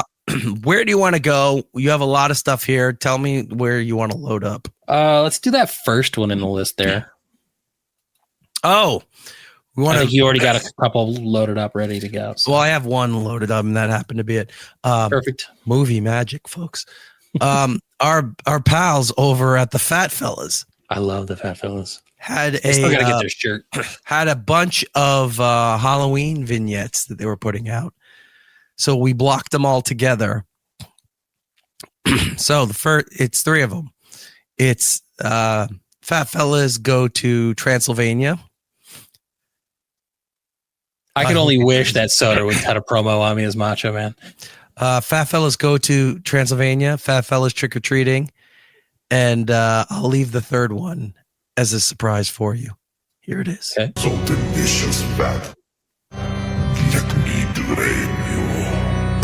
Where do you want to go? You have a lot of stuff here. Tell me where you want to load up. Let's do that first one in the list there. Oh, we want I to. think you already got a couple loaded up, ready to go. So. Well, I have one loaded up, and that happened to be it. Perfect. Movie magic, folks. Our pals over at the Fat Fellas. I love the Fat Fellas. Had They still gotta get their shirt. Had a bunch of Halloween vignettes that they were putting out. So we blocked them all together. So it's three of them. It's Fat Fellas Go to Transylvania. I could only wish that Soder would cut a promo on me as Macho Man. Fat Fellas Go to Transylvania. Fat Fellas Trick or Treating. And I'll leave the third one as a surprise for you. Here it is. Okay. So delicious, fat. Let me drain you.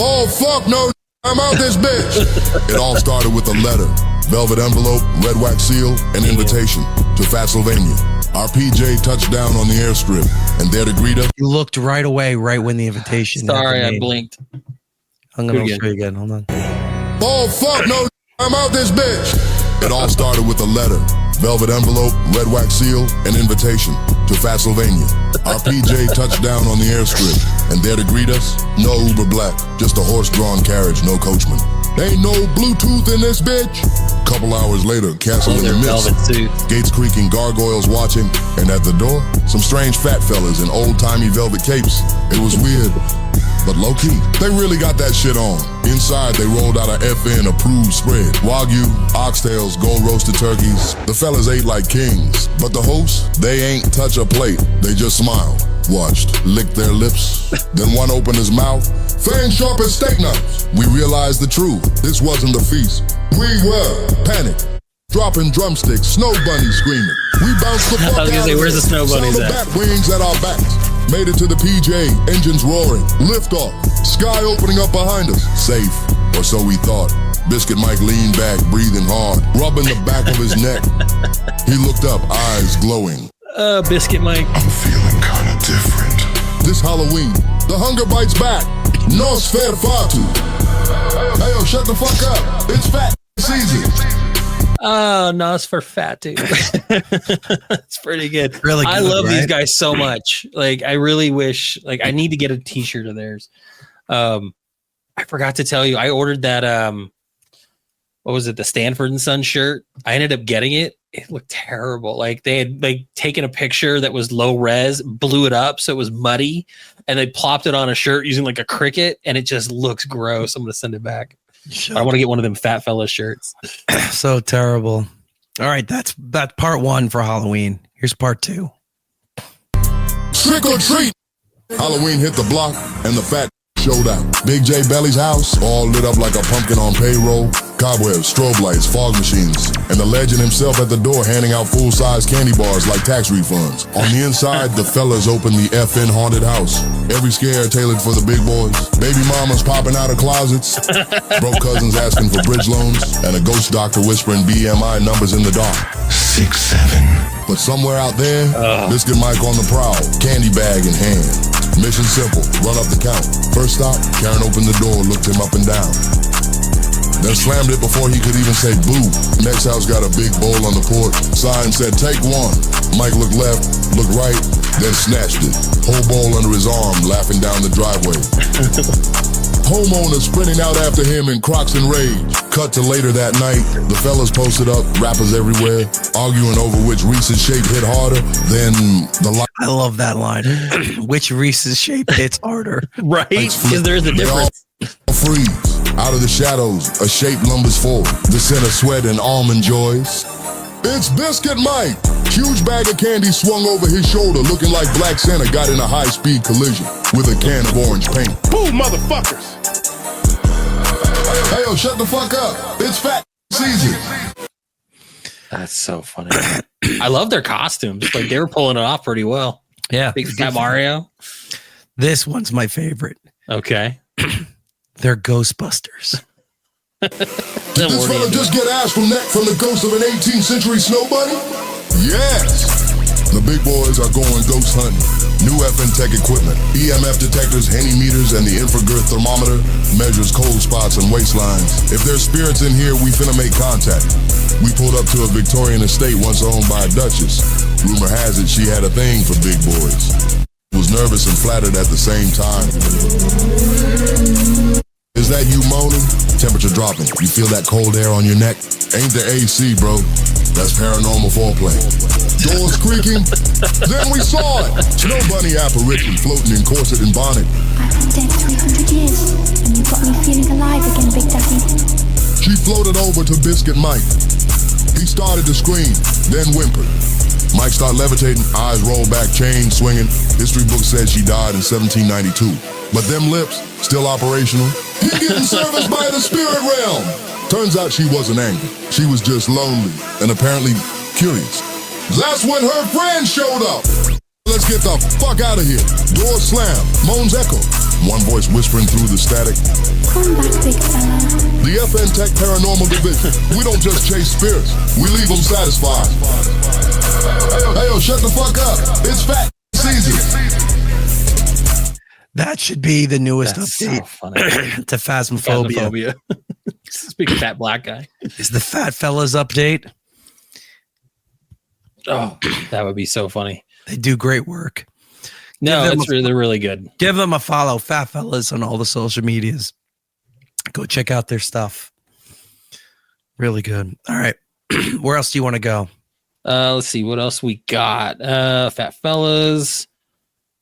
Oh, fuck no. I'm out this bitch. It all started with a letter, velvet envelope, red wax seal, and invitation to Fatsylvania. Our PJ touched down on the airstrip, and there to greet us. You looked right away, right when the invitation. Sorry, I blinked. I'm going to show you again. Hold on. Oh, fuck no. I'm out this bitch. It all started with a letter, velvet envelope, red wax seal, and invitation to Fatsylvania. Our PJ touched down on the airstrip, and there to greet us, no Uber Black, just a horse-drawn carriage, no coachman. Ain't no Bluetooth in this bitch. Couple hours later, castle in the midst, gates creaking, gargoyles watching, and at the door, some strange fat fellas in old-timey velvet capes. It was weird, but low-key, they really got that shit on. Inside, they rolled out a FN approved spread. Wagyu, oxtails, gold roasted turkeys. The fellas ate like kings. But the hosts, they ain't touch a plate. They just smiled, watched, licked their lips. Then one opened his mouth, fangs sharp as steak knives. We realized the truth. This wasn't the feast. We were panicked. Dropping drumsticks, snow bunnies screaming. We bounced the fuck I was gonna out say, of where's there. the snow bunnies Sound of at? bat wings at our backs. Made it to the PJ, engines roaring, lift off, sky opening up behind us. Safe, or so we thought. Biscuit Mike leaned back, breathing hard, rubbing the back of his neck. He looked up, eyes glowing. Biscuit Mike. I'm feeling kind of different. This Halloween, the hunger bites back. Nosferatu. Hey, yo, shut the fuck up. It's fat season. Oh, Nos for fat, dude. It's pretty good. Really I good, love these right? guys so much. Like, I really wish, like, I need to get a t-shirt of theirs. I forgot to tell you, I ordered that, what was it? The Stanford and Son shirt. I ended up getting it. It looked terrible. Like, they had like taken a picture that was low res, blew it up so it was muddy, and they plopped it on a shirt using like a Cricut, and it just looks gross. I'm gonna send it back. I want to get one of them fat fella shirts. So terrible. All right, that's part one for Halloween. Here's part two. Trick or treat. Halloween hit the block and the fat showed out. Big J Belly's house, all lit up like a pumpkin on payroll. Cobwebs, strobe lights, fog machines, and the legend himself at the door handing out full-size candy bars like tax refunds. On the inside, the fellas opened the FN haunted house. Every scare tailored for the big boys. Baby mamas popping out of closets. Broke cousins asking for bridge loans. And a ghost doctor whispering BMI numbers in the dark. 6, 7. But somewhere out there, Biscuit Mike on the prowl, candy bag in hand. Mission simple, run up the count. First stop, Karen opened the door, looked him up and down. Then slammed it before he could even say boo. Next house got a big bowl on the porch. Sign said, take one. Mike looked left, looked right, then snatched it. Whole bowl under his arm, laughing down the driveway. Homeowner sprinting out after him in Crocs and rage. Cut to later that night, the fellas posted up, rappers everywhere, arguing over which Reese's shape hit harder than the light. I love that line. Which Reese's shape hits harder? Right? Because there's a They all difference. freeze. Out of the shadows, a shape numbers 4. The scent of sweat and almond joys. It's Biscuit Mike. Huge bag of candy swung over his shoulder, looking like Black Santa got in a high-speed collision with a can of orange paint. Boo, motherfuckers. Hey, yo, shut the fuck up. It's fat season. season. That's so funny. I love their costumes. Like they were pulling it off pretty well. Yeah. Big Fat Mario. This one's my favorite. Okay. They're Ghostbusters. Did this fella just get ass from the ghost of an 18th century snow bunny? Yes. The big boys are going ghost hunting. New FN Tech equipment, EMF detectors, Henny meters, and the infraGirth thermometer measures cold spots and waistlines. If there's spirits in here, we finna make contact. We pulled up to a Victorian estate once owned by a duchess. Rumor has it she had a thing for big boys. Was nervous and flattered at the same time. Is that you moaning? Temperature dropping. You feel that cold air on your neck? Ain't the AC, bro. That's paranormal foreplay. Doors creaking. Then we saw it. Snow bunny apparition floating in corset and bonnet. I've been dead 300 years, and you got me feeling alive again, Big Daddy. She floated over to Biscuit Mike. He started to scream, then whimpered. Mike started levitating, eyes rolled back, chain swinging. History book said she died in 1792. But them lips, still operational. He getting serviced by the spirit realm. Turns out she wasn't angry. She was just lonely and apparently curious. That's when her friend showed up. Let's get the fuck out of here. Door slam, moans echo. One voice whispering through the static. Come back, big fella. The FN Tech Paranormal Division. We don't just chase spirits. We leave them satisfied. Hey, yo, shut the fuck up. It's fat season. That should be the newest That's update so funny. to Phasmophobia. Speaking of fat black guy. Is the Fat Fellas update. Oh, that would be so funny. They do great work. No, they're really good. Give them a follow, Fat Fellas, on all the social medias. Go check out their stuff. Really good. All right. Where else do you want to go? Let's see what else we got. Fat Fellas.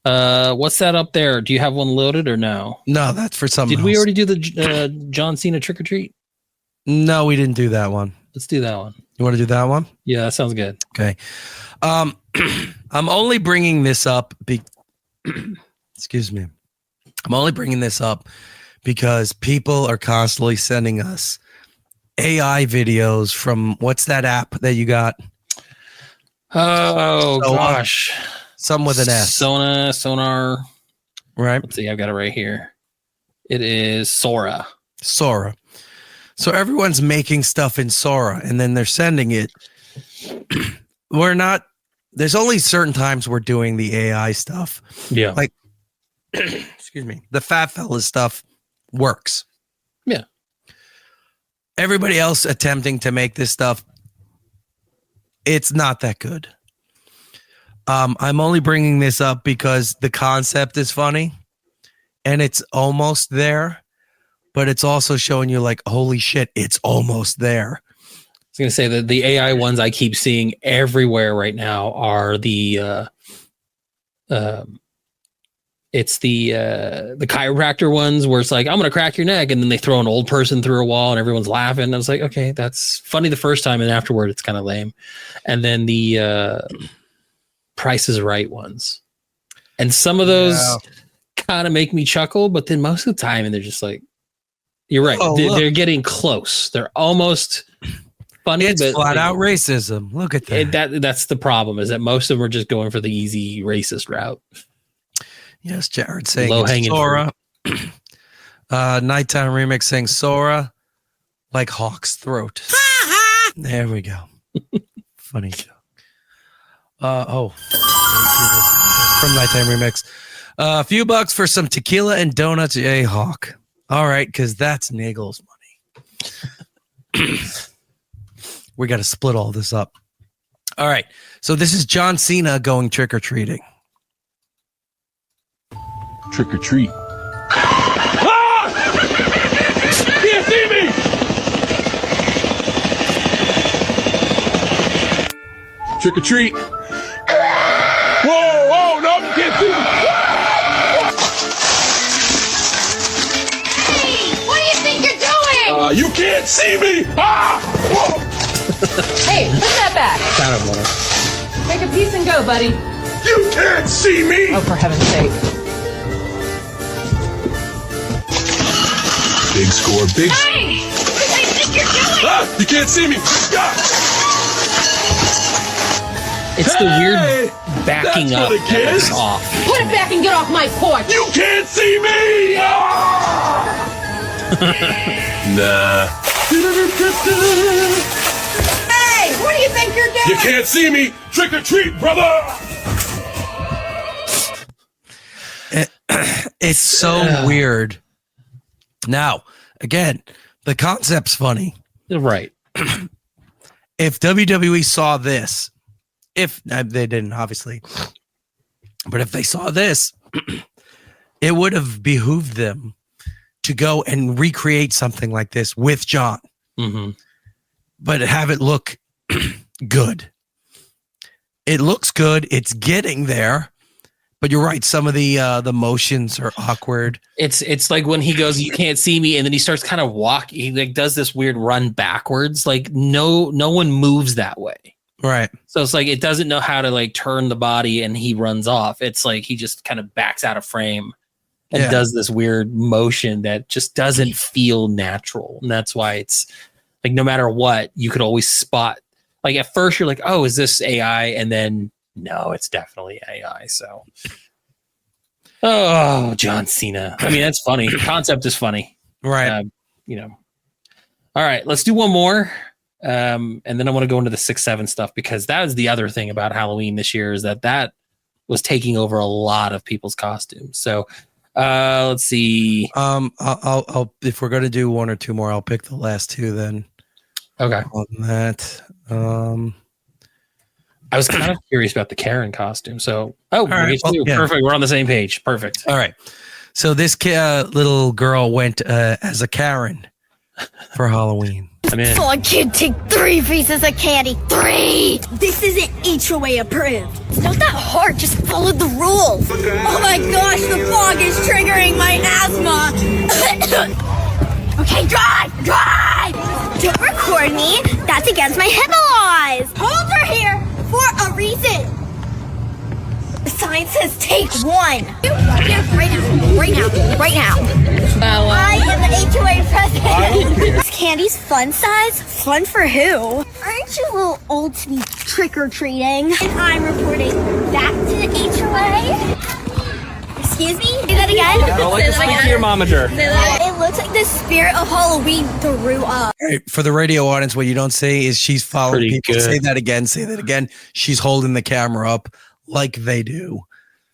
What's that up there? Do you have one loaded or no? No, that's for something Did we already do the John Cena trick or treat? No, we didn't do that one. Let's do that one. You want to do that one? Yeah, that sounds good. Okay. I'm only bringing this up. Excuse me. I'm only bringing this up because people are constantly sending us AI videos from what's that app that you got? Oh, gosh. Some with an S. Sonar. Right. Let's see. I've got it right here. It is Sora. Sora. So everyone's making stuff in Sora and then they're sending it. There's only certain times we're doing the AI stuff. Yeah. Like, excuse me, the Fat Fellas stuff works. Yeah. Everybody else attempting to make this stuff, it's not that good. I'm only bringing this up because the concept is funny and it's almost there, but it's also showing you like, holy shit, it's almost there. I was going to say that the AI ones I keep seeing everywhere right now are the chiropractor ones where it's like, I'm going to crack your neck. And then they throw an old person through a wall and everyone's laughing. And I was like, okay, that's funny the first time. And afterward, it's kind of lame. And then the Price is Right ones. And some of those kind of make me chuckle, but then most of the time, and they're just like, you're right. They're getting close. They're almost funny. It's but flat out racism. Look at that. That's the problem, is that most of them are just going for the easy racist route. Yes, Jared saying Low hanging Sora. Nighttime remix saying Sora like Hawk's throat. There we go. Funny joke. From Nighttime remix. A few bucks for some tequila and donuts, Hawk. All right, because that's Nagel's money. We got to split all this up. All right, so this is John Cena going trick-or-treating. Trick or treat. Ah! Can't see me! Trick or treat. Whoa, no, you can't see me! Hey, what do you think you're doing? You can't see me! Ah! Whoa! Hey, put that back. Kind of wanna. Take a piece and go, buddy. You can't see me! Oh, for heaven's sake. Big score, big. Hey! think you're doing? Ah, you can't see me. It's the weird backing that's up what it that is. is off. Put it back and get off my porch. You can't see me. Nah. Hey, what do you think you're doing? You can't see me. Trick or treat, brother. It's so weird. Now, again, the concept's funny. Right. If WWE saw this, if they didn't, obviously, but if they saw this, it would have behooved them to go and recreate something like this with John, but have it look good. It looks good. It's getting there. But you're right. Some of the motions are awkward. It's like when he goes, "You can't see me," and then he starts kind of walking. He like does this weird run backwards. Like no one moves that way. Right. So it's like it doesn't know how to like turn the body, and he runs off. It's like he just kind of backs out of frame and does this weird motion that just doesn't feel natural. And that's why it's like no matter what, you could always spot. Like at first you're like, "Oh, is this AI?" And then no, it's definitely AI. So, oh, John Cena. I mean, that's funny. The concept is funny, right? All right, let's do one more, and then I want to go into the 6-7 stuff because that was the other thing about Halloween this year is that was taking over a lot of people's costumes. So, let's see. I'll if we're gonna do one or two more, I'll pick the last two then. Okay. On that, I was kind of curious about the Karen costume. So, perfect. We're on the same page. Perfect. All right. So this little girl went as a Karen for Halloween. I'm in. Saw a kid take 3 pieces of candy. 3! This isn't HOA approved. It's not that hard. Just follow the rules. Oh my gosh, the fog is triggering my asthma. Okay, drive! Don't record me. That's against my HIPAA laws. Hold her here for a reason. The sign says take 1. Right now. I am the HOA president. This candy's fun size? Fun for who? Aren't you a little old to be trick-or-treating? And I'm reporting back to the HOA. Excuse me? Say that again? Don't like to speak to your momager. It looks like the spirit of Halloween threw up. All right, for the radio audience, what you don't say is she's following Pretty people. good. Say that again. She's holding the camera up like they do.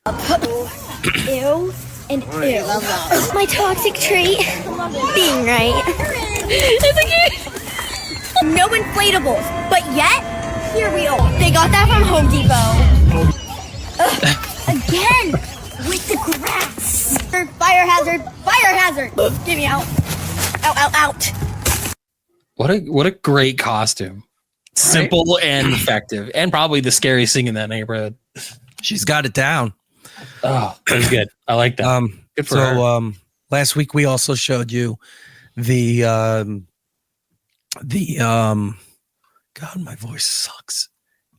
Ew and ew. My toxic trait, being right. It's okay. No inflatables, but yet, here we are. They got that from Home Depot. Again, with the grass. Fire hazard. Get me out. Out. What a great costume. Simple and effective, and probably the scariest thing in that neighborhood. She's got it down. Oh, that was good. I like that. Good for her. Last week we also showed you the God, my voice sucks.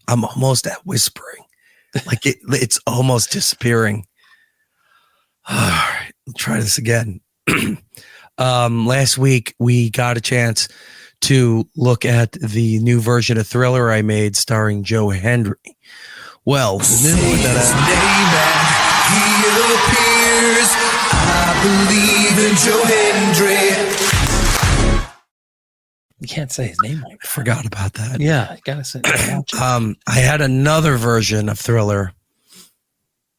I'm almost at whispering. Like it's almost disappearing. All right, we'll try this again. Last week we got a chance to look at the new version of Thriller I made starring Joe Hendry. Well, the new one that He appears. I believe in Joe Hendry. You can't say his name right. I forgot about that. Yeah, I gotta say. I had another version of Thriller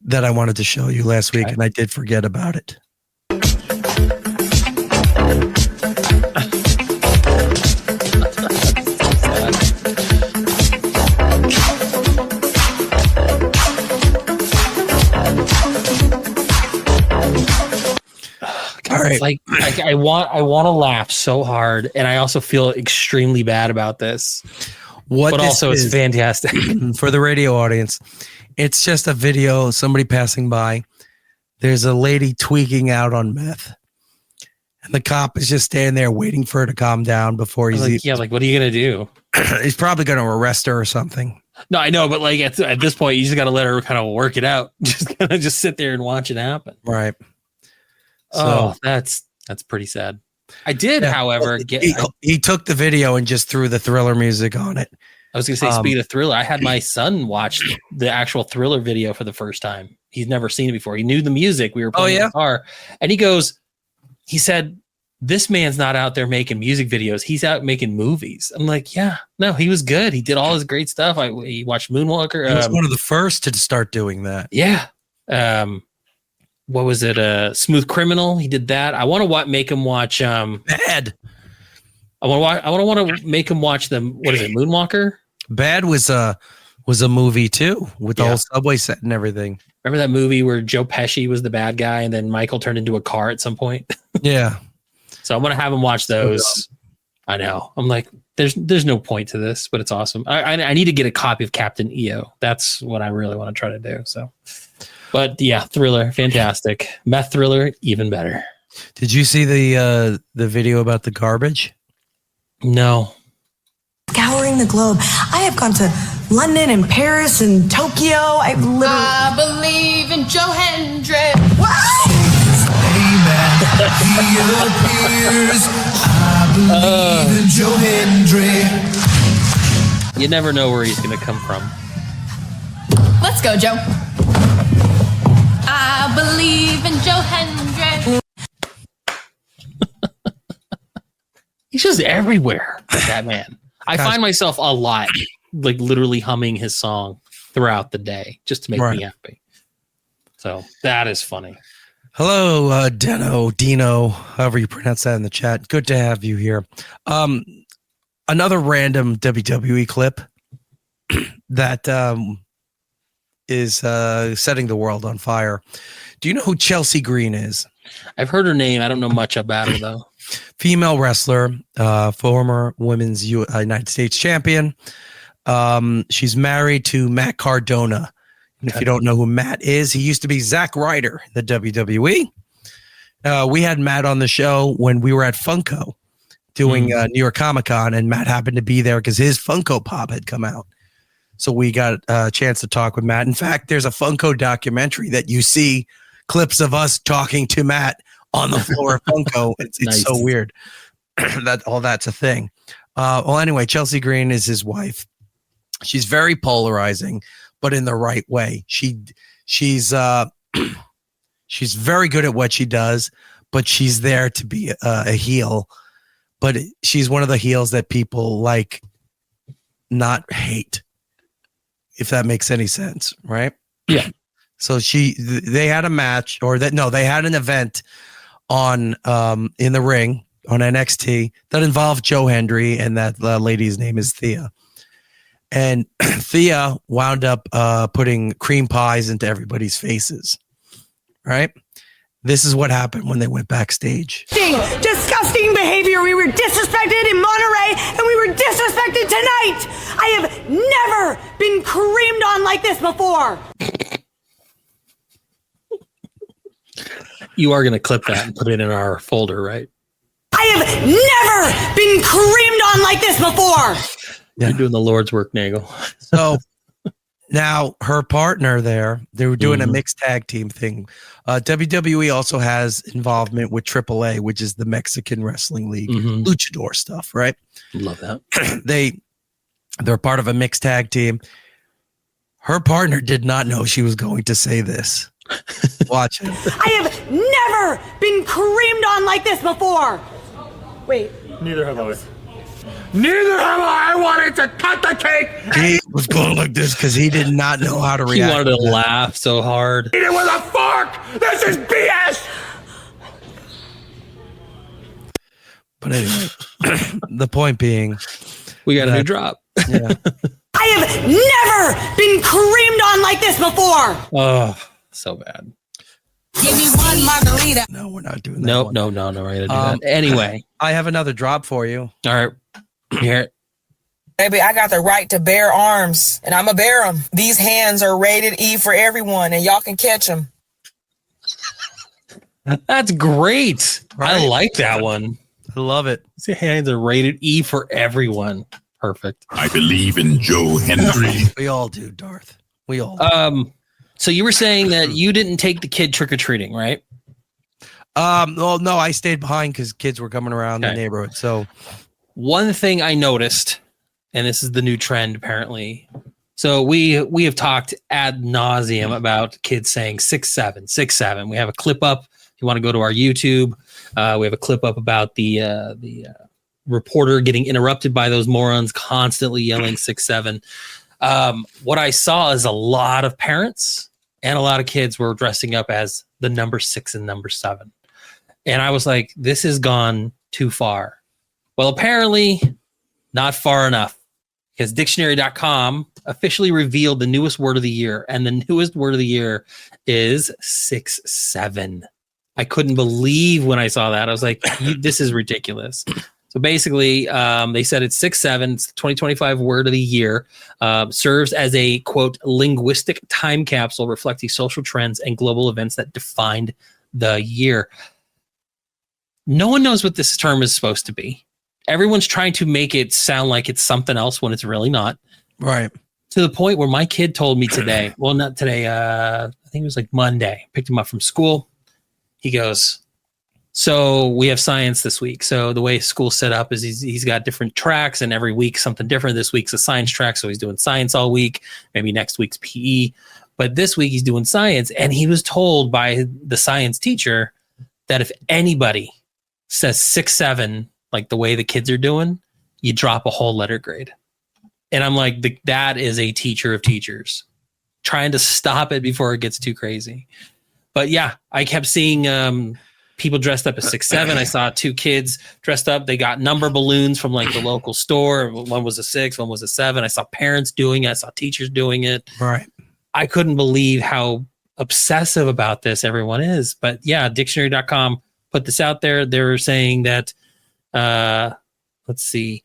that I wanted to show you last week, and I did forget about it. All right. Like I want to laugh so hard, and I also feel extremely bad about this. But also, it's fantastic for the radio audience. It's just a video, somebody passing by. There's a lady tweaking out on meth, and the cop is just standing there waiting for her to calm down before he's like, what are you gonna do? He's probably gonna arrest her or something. No, I know, but like at this point, you just gotta let her kind of work it out. Just sit there and watch it happen. Right. So, that's pretty sad. I did, however, he took the video and just threw the Thriller music on it. I was going to say, speaking of Thriller, I had my son watch the actual Thriller video for the first time. He's never seen it before. He knew the music. We were playing in the car, and he said, this man's not out there making music videos. He's out making movies. I'm like, yeah, no, he was good. He did all his great stuff. He watched Moonwalker. He was one of the first to start doing that. Yeah. What was it? Smooth Criminal. He did that. I want to make him watch. Bad. I want to make him watch them. What is it? Moonwalker. Bad was a movie too, with the whole subway set and everything. Remember that movie where Joe Pesci was the bad guy and then Michael turned into a car at some point? Yeah. So I'm going to have him watch those. I know. I'm like, there's no point to this, but it's awesome. I need to get a copy of Captain EO. That's what I really want to try to do. So, but yeah, Thriller, fantastic. Meth Thriller, even better. Did you see the video about the garbage? No. Scouring the globe. I have gone to London and Paris and Tokyo. I believe in Joe Hendry. I believe in Joe Hendry. You never know where he's going to come from. Let's go, Joe. I believe in Joe Hendry. He's just everywhere, that man. I find myself a lot, like literally humming his song throughout the day just to make me happy. So that is funny. Hello, Dino, however you pronounce that in the chat. Good to have you here. Another random WWE clip that is setting the world on fire. Do you know who Chelsea Green is? I've heard her name. I don't know much about her, though. Female wrestler, former women's United States champion. She's married to Matt Cardona. And if you don't know who Matt is, he used to be Zack Ryder in the WWE. We had Matt on the show when we were at Funko doing New York Comic Con, and Matt happened to be there because his Funko Pop had come out. So we got a chance to talk with Matt. In fact, there's a Funko documentary that you see clips of us talking to Matt on the floor of Funko. It's nice. So weird that all that's a thing. Well, anyway, Chelsea Green is his wife. She's very polarizing, but in the right way. She's very good at what she does, but she's there to be a heel. But she's one of the heels that people like, not hate, if that makes any sense, right? Yeah. So they had a match, they had an event on in the ring on NXT that involved Joe Hendry, and that lady's name is Thea. And Thea wound up putting cream pies into everybody's faces, right? This is what happened when they went backstage. Disgusting behavior. We were disrespected in Monterey, and we were disrespected tonight. I have never been creamed on like this before. You are going to clip that and put it in our folder, right? I have never been creamed on like this before. Yeah. You're doing the Lord's work, Nagel. So now her partner there, they were doing a mixed tag team thing. WWE also has involvement with AAA, which is the Mexican Wrestling League, luchador stuff, right? Love that. They're part of a mixed tag team. Her partner did not know she was going to say this. Watch it. I have never been creamed on like this before. Wait. Neither have I. Neither have I. I wanted to cut the cake. He was going like this because he did not know how to react. He wanted to laugh so hard. Eat it with a fork. This is BS. But anyway, the point being, we got a new drop. Yeah. I have never been creamed on like this before. Oh, so bad. Give me one margarita. No, we're not doing that. No, we're going to do that. Anyway, I have another drop for you. All right. Here. Baby, I got the right to bear arms, and I'm going to bear them. These hands are rated E for everyone, and y'all can catch them. That's great. Right? I like that one. I love it. These hands are rated E for everyone. Perfect. I believe in Joe Hendry. We all do, Darth. We all do. So you were saying that you didn't take the kid trick-or-treating, right? Well, no, I stayed behind because kids were coming around the neighborhood. So one thing I noticed, and this is the new trend apparently. So we have talked ad nauseum about kids saying 6'7", 6'7". We have a clip up. If you want to go to our YouTube, we have a clip up about the reporter getting interrupted by those morons constantly yelling 6'7". What I saw is a lot of parents and a lot of kids were dressing up as the number 6 and number 7. And I was like, this has gone too far. Well, apparently not far enough, because dictionary.com officially revealed the newest word of the year. And the newest word of the year is 6'7". I couldn't believe when I saw that. I was like, this is ridiculous. So basically, they said it's 6'7". It's the 2025 word of the year. Serves as a, quote, linguistic time capsule reflecting social trends and global events that defined the year. No one knows what this term is supposed to be. Everyone's trying to make it sound like it's something else when it's really not. Right. To the point where my kid told me today, well, not today, I think it was like Monday, picked him up from school. He goes, so we have science this week. So the way school's set up is he's got different tracks and every week something different. This week's a science track. So he's doing science all week. Maybe next week's PE. But this week he's doing science. And he was told by the science teacher that if anybody says 6'7", like the way the kids are doing, you drop a whole letter grade. And I'm like, that is a teacher of teachers trying to stop it before it gets too crazy. But yeah, I kept seeing people dressed up as 6'7". I saw 2 kids dressed up. They got number balloons from like the local store. One was a 6, one was a 7. I saw parents doing it. I saw teachers doing it. Right. I couldn't believe how obsessive about this everyone is. But yeah, dictionary.com put this out there. They're saying that, let's see.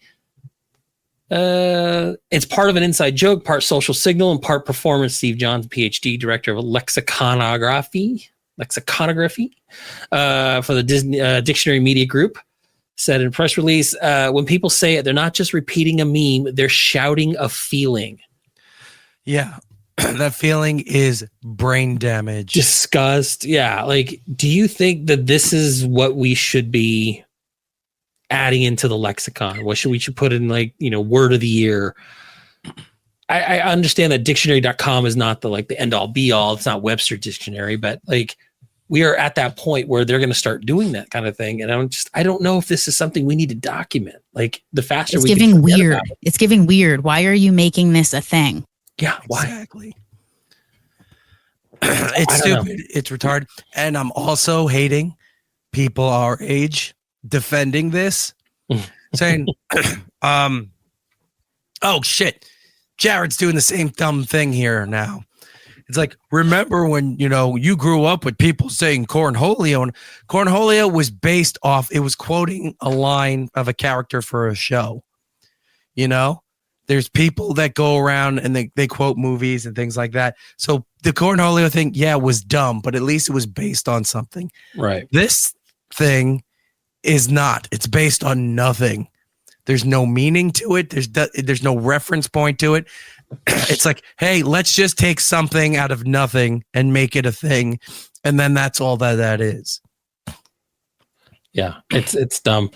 It's part of an inside joke, part social signal, and part performance. Steve Johns, PhD, director of lexiconography for the Disney Dictionary Media Group, said in a press release, when people say it, they're not just repeating a meme, they're shouting a feeling. Yeah. That feeling is brain damage. Disgust. Yeah. Like, do you think that this is what we should be adding into the lexicon? What we should put in, like, word of the year? I understand that dictionary.com is not the end all be all. It's not Webster Dictionary, but like we are at that point where they're going to start doing that kind of thing. And I don't know if this is something we need to document. Like the faster it's we giving weird. It's giving weird. Why are you making this a thing? Yeah. Why? Exactly. It's stupid. It's retarded. And I'm also hating people our age defending this, saying, oh shit, Jared's doing the same dumb thing here now. It's like, remember when, you grew up with people saying cornholio, and cornholio was based off, it was quoting a line of a character for a show. There's people that go around and they quote movies and things like that. So the cornholio thing, was dumb, but at least it was based on something. Right. This thing is not. It's based on nothing. There's no meaning to it. There's no reference point to it. It's like, hey, let's just take something out of nothing and make it a thing, and then that's all that is. Yeah, it's dumb.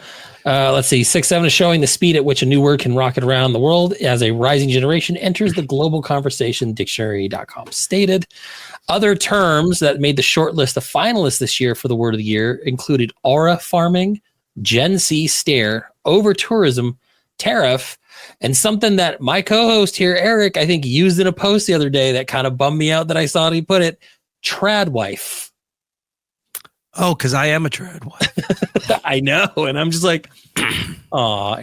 Let's see. 6'7" is showing the speed at which a new word can rocket around the world as a rising generation enters the global conversation, dictionary.com stated. Other terms that made the short list of finalists this year for the word of the year included aura farming, Gen Z stare, over tourism, tariff, and something that my co-host here, Erik, I think used in a post the other day that kind of bummed me out that I saw he put it, trad wife. Oh, because I am a trad wife. I know. And I'm just like, oh,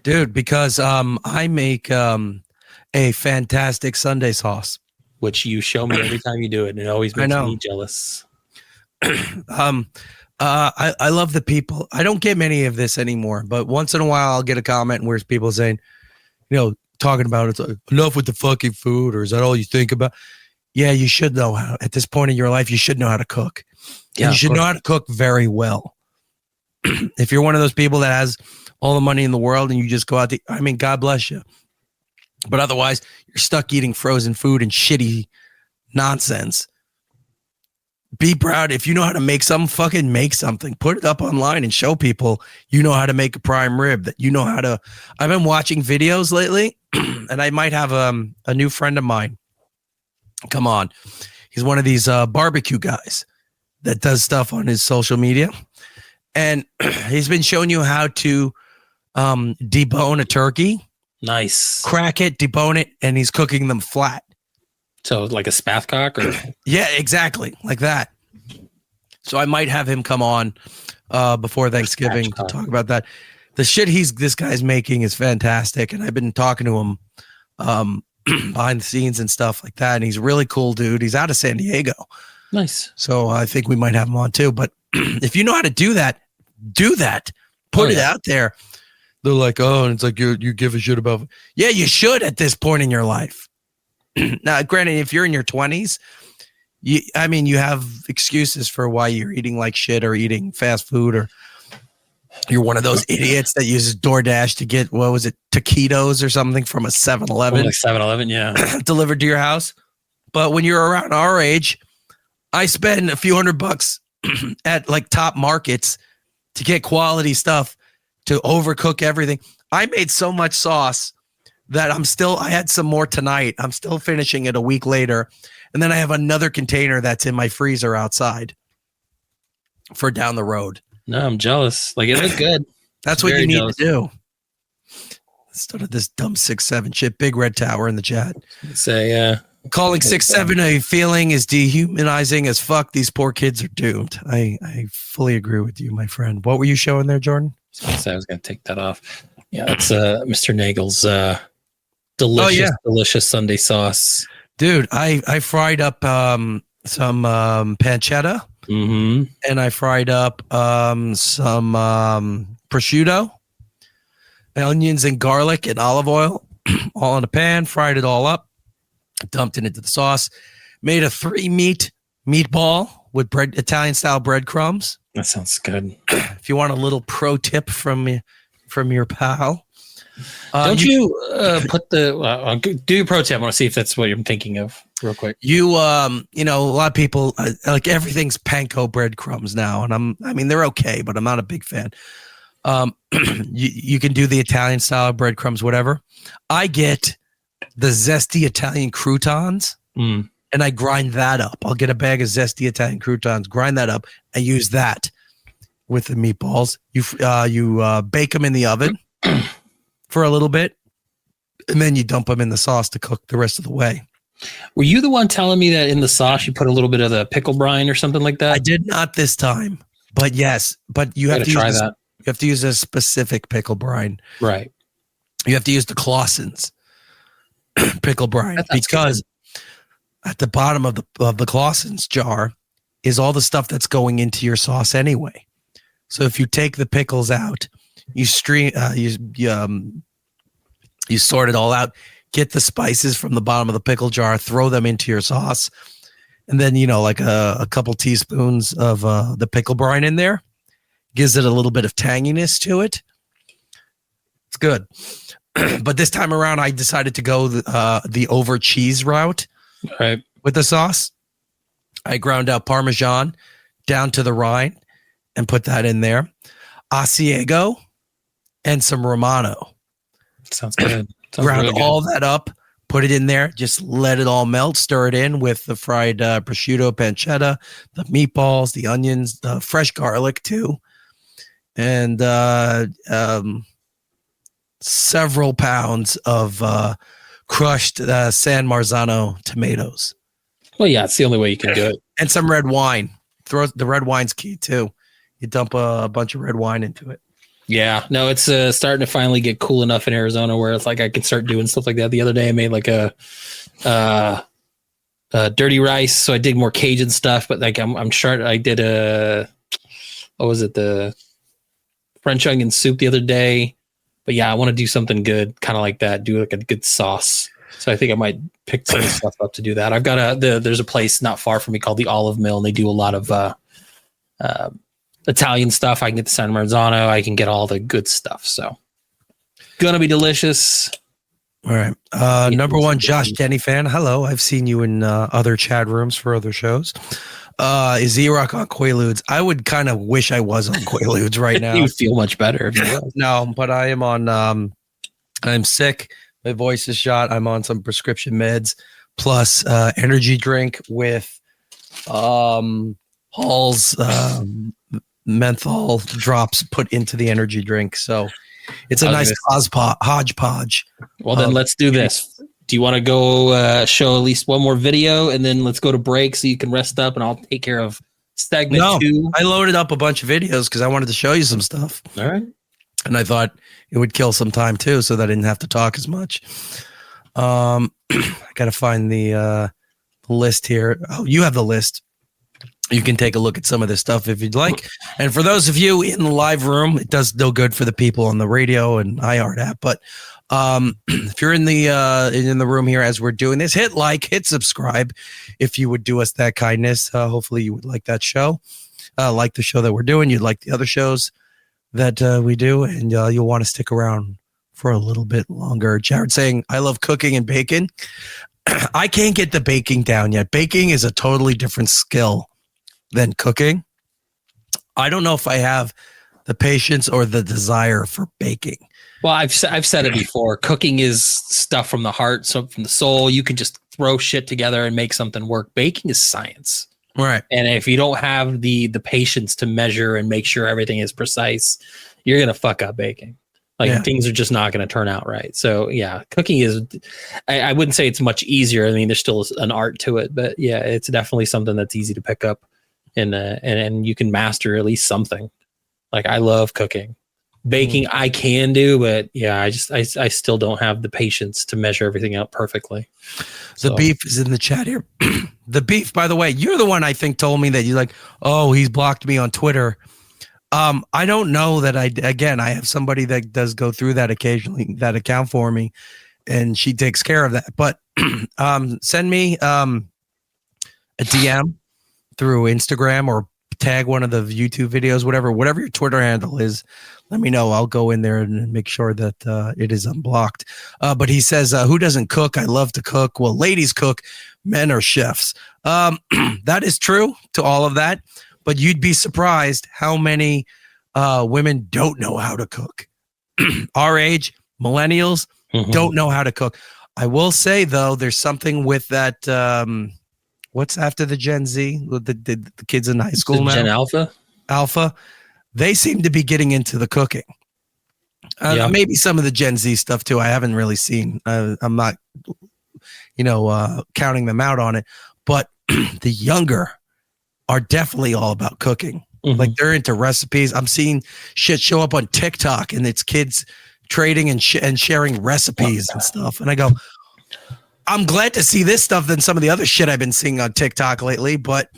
dude, because I make a fantastic Sunday sauce. Which you show me every time you do it. And it always makes me jealous. I love the people. I don't get many of this anymore, but once in a while I'll get a comment where people saying, talking about it's like, enough with the fucking food, or is that all you think about? Yeah, you should know how, at this point in your life, you should know how to cook. Yeah, you should know how to cook very well. If you're one of those people that has all the money in the world and you just go out to, God bless you. But otherwise, you're stuck eating frozen food and shitty nonsense. Be proud. If you know how to make something, fucking make something. Put it up online and show people you know how to make a prime rib, that you know how to. I've been watching videos lately, and I might have a new friend of mine come on. He's one of these barbecue guys that does stuff on his social media. And he's been showing you how to debone a turkey. Nice. Crack it, debone it, and he's cooking them flat. So like a spathcock or? Yeah, exactly. Like that. So I might have him come on before Thanksgiving to talk about that. The shit this guy's making is fantastic. And I've been talking to him behind the scenes and stuff like that. And he's a really cool dude. He's out of San Diego. Nice. So I think we might have him on too. But if you know how to do that, do that. Put it out there. They're like, oh, and it's like you give a shit about. Yeah, you should at this point in your life. Now, granted, if you're in your 20s, you have excuses for why you're eating like shit or eating fast food, or you're one of those idiots that uses DoorDash to get, what was it, taquitos or something from a 7-Eleven. Like 7-Eleven, yeah. Delivered to your house. But when you're around our age, I spend a few $100 at like top markets to get quality stuff, to overcook everything. I made so much sauce that I had some more tonight. I'm still finishing it a week later. And then I have another container that's in my freezer outside for down the road. No, I'm jealous. Like, it looks good. That's what you need to do. Instead of this dumb 6'7" shit, Big Red Tower in the chat. Say, calling 6'7" a feeling is dehumanizing as fuck. These poor kids are doomed. I fully agree with you, my friend. What were you showing there, Jordan? I was going to take that off. Yeah, it's Mr. Nagel's delicious Sunday sauce. Dude, I fried up some pancetta, and I fried up some prosciutto, onions and garlic and olive oil, all in a pan. Fried it all up, dumped it into the sauce. Made a 3-meat meatball with Italian style breadcrumbs. That sounds good. If you want a little pro tip from your pal. Don't you put the do your pro tip? I want to see if that's what you're thinking of real quick. A lot of people like everything's panko breadcrumbs now, and they're okay, but I'm not a big fan. You can do the Italian style breadcrumbs, whatever. I get the zesty Italian croutons, and I grind that up. I'll get a bag of zesty Italian croutons, grind that up, and use that with the meatballs. You bake them in the oven for a little bit, and then you dump them in the sauce to cook the rest of the way. Were you the one telling me that in the sauce you put a little bit of the pickle brine or something like that? I did not this time, but yes. But you have to try that. You have to use a specific pickle brine. Right. You have to use the Clausen's pickle brine, because at the bottom of the Clausen's jar is all the stuff that's going into your sauce anyway. So if you take the pickles out, you sort it all out, get the spices from the bottom of the pickle jar, throw them into your sauce, and then like a couple teaspoons of the pickle brine in there gives it a little bit of tanginess to it. It's good. But this time around, I decided to go the over cheese route, right, with the sauce. I ground out Parmesan down to the rind and put that in there. Asiago and some Romano. Sounds good. Ground really all that up, put it in there, just let it all melt, stir it in with the fried prosciutto, pancetta, the meatballs, the onions, the fresh garlic too, and several pounds of crushed San Marzano tomatoes. Well, yeah, it's the only way you can do it. And some red wine. The red wine's key too. You dump a bunch of red wine into it. Yeah, no, it's starting to finally get cool enough in Arizona where it's like I can start doing stuff like that. The other day I made like a dirty rice, so I did more Cajun stuff. But like I'm sure I did the French onion soup the other day. But yeah, I want to do something good, kind of like that. Do like a good sauce. So I think I might pick some stuff up to do that. I've got there's a place not far from me called the Olive Mill, and they do a lot of Italian stuff. I can get the San Marzano. I can get all the good stuff. So gonna be delicious. All right. Number one, Josh Denny fan. Hello. I've seen you in other chat rooms for other shows. Is Erik on Quaaludes? I would kind of wish I was on Quaaludes right now. You would feel much better if you was. No, but I am on. I'm sick. My voice is shot. I'm on some prescription meds plus energy drink with Hall's menthol drops put into the energy drink. So it's a nice hodgepodge. Well, then let's do this. Do you want to go show at least one more video and then let's go to break so you can rest up and I'll take care of segment 2? I loaded up a bunch of videos because I wanted to show you some stuff. All right. And I thought it would kill some time too, so that I didn't have to talk as much. I got to find the list here. Oh, you have the list. You can take a look at some of this stuff if you'd like. And for those of you in the live room, it does no good for the people on the radio and iHeart app. But if you're in the room here as we're doing this, hit like, hit subscribe if you would do us that kindness. Hopefully you would like that show, like the show that we're doing. You'd like the other shows that we do, and you'll want to stick around for a little bit longer. Jared saying, I love cooking and baking. I can't get the baking down yet. Baking is a totally different skill than cooking. I don't know if I have the patience or the desire for baking. Well, I've said it before. Cooking is stuff from the heart, so from the soul. You can just throw shit together and make something work. Baking is science. Right. And if you don't have the patience to measure and make sure everything is precise, you're going to fuck up baking. Things are just not going to turn out right. So yeah, cooking is, I wouldn't say it's much easier. I mean, there's still an art to it, but yeah, it's definitely something that's easy to pick up and you can master at least something. Like I love cooking. Baking I can do, but yeah, I still don't have the patience to measure everything out perfectly. The beef is in the chat here. The beef, by the way, you're the one I think told me that you like, oh, he's blocked me on Twitter. I don't know that I have somebody that does go through that occasionally, that account for me, and she takes care of that. But send me a DM through Instagram or tag one of the YouTube videos, whatever your Twitter handle is. Let me know. I'll go in there and make sure that it is unblocked. But he says, who doesn't cook? I love to cook. Well, ladies cook, men are chefs. That is true to all of that. But you'd be surprised how many women don't know how to cook. Our age, millennials, don't know how to cook. I will say, though, there's something with that. What's after the Gen Z? The kids in high school now? Gen Alpha? Alpha. They seem to be getting into the cooking. Maybe some of the Gen Z stuff, too. I haven't really seen. I'm not, counting them out on it. But the younger are definitely all about cooking. Like they're into recipes. I'm seeing shit show up on TikTok and it's kids trading and sharing recipes and stuff. And I go, I'm glad to see this stuff than some of the other shit I've been seeing on TikTok lately. But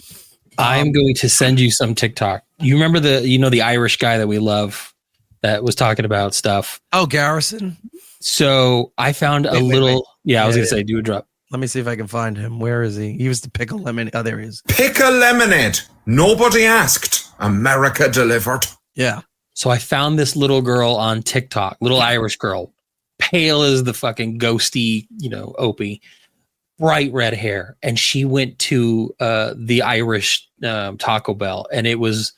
I am going to send you some TikTok. You remember the Irish guy that we love that was talking about stuff? Oh, Garrison. So I found I was going to say, do a drop. Let me see if I can find him. Where is he? He was the pickle lemonade. Oh, there he is. Pickle lemonade. Nobody asked. America delivered. Yeah. So I found this little girl on TikTok, little Irish girl, pale as the fucking ghosty, Opie, bright red hair. And she went to the Irish Taco Bell and it was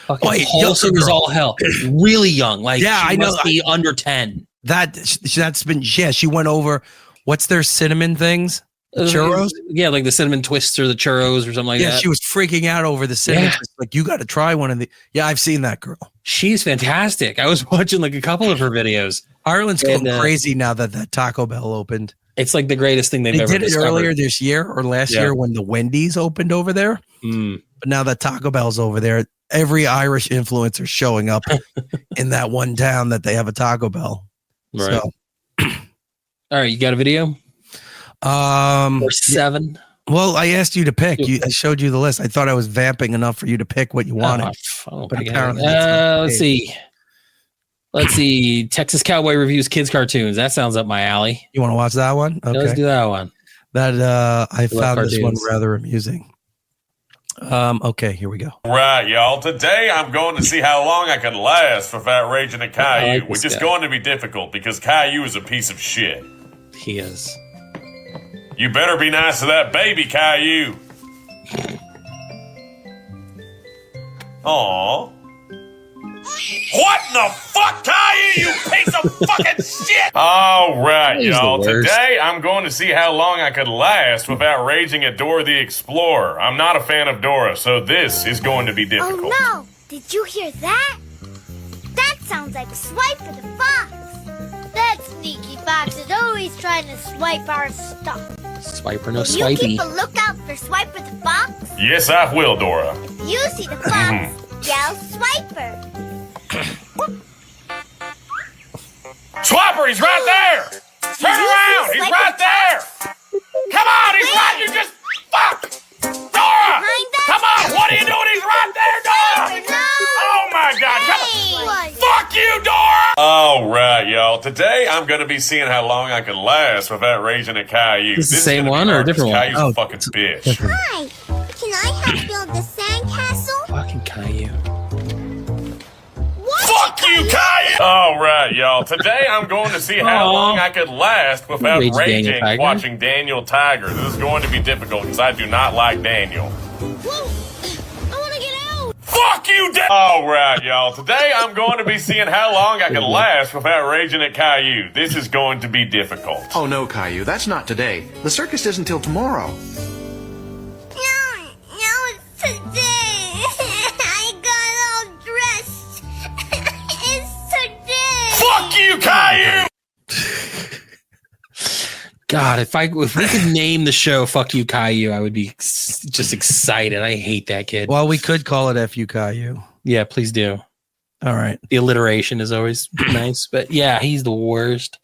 fucking wholesome as all hell. Really young. Like, yeah, I know. Be under 10. That's been, she went over. What's their cinnamon things? Churros? Yeah, like the cinnamon twists or the churros or something like that. Yeah, she was freaking out over the cinnamon twists. Like, you got to try one of the. Yeah, I've seen that girl. She's fantastic. I was watching like a couple of her videos. Ireland's going crazy now that Taco Bell opened. It's like the greatest thing they've ever did it discovered. earlier this year or last year when the Wendy's opened over there. But now that Taco Bell's over there, every Irish influencer showing up in that one town that they have a Taco Bell. Right. So. All right, you got a video? Or 7? Well, I asked you to pick. I showed you the list. I thought I was vamping enough for you to pick what you wanted. But apparently, let's see. Texas Cowboy reviews kids cartoons. That sounds up my alley. You want to watch that one? Okay. Let's do that one. That I found cartoons. This one rather amusing. Okay, here we go. Right, y'all. Today I'm going to see how long I can last without raging at Caillou, which is going to be difficult because Caillou is a piece of shit. He is. You better be nice to that baby, Caillou. Aw. What the fuck, Caillou, you piece of fucking shit! All right, y'all. Today, I'm going to see how long I could last without raging at Dora the Explorer. I'm not a fan of Dora, so this is going to be difficult. Oh no! Did you hear that? That sounds like Swiper the Fox. That sneaky fox is always trying to swipe our stuff. Swiper, no You swipey. keep a lookout for Swiper the Fox. Yes, I will, Dora. If you see the fox, yell Swiper. Swiper, he's right there! Turn around! He's right there! Come on, he's right! You just... Fuck! Dora! Come on! What are you doing? He's right there, Dora! Oh my God! Come on! Fuck you, Dora! All right, y'all. Today, I'm going to be seeing how long I can last without raging at Caillou. Is this the same one or a different one? Caillou's a fucking bitch. Hi! Can I help build the sandcastle? Fucking Caillou. Fuck you, Caillou! All right, y'all. Today, I'm going to see how long I could last without Rage Daniel raging Tiger. watching Daniel Tiger. This is going to be difficult because I do not like Daniel. Fuck you, All right, y'all. Today, I'm going to be seeing how long I can last without raging at Caillou. This is going to be difficult. Oh no, Caillou, that's not today. The circus isn't till tomorrow. No, it's today. I got all dressed. It's today. Fuck you, Caillou! God, if we could name the show "Fuck You, Caillou," I would be just excited. I hate that kid. Well, we could call it Effu Caillou. Yeah, please do. All right. The alliteration is always nice, but yeah, he's the worst.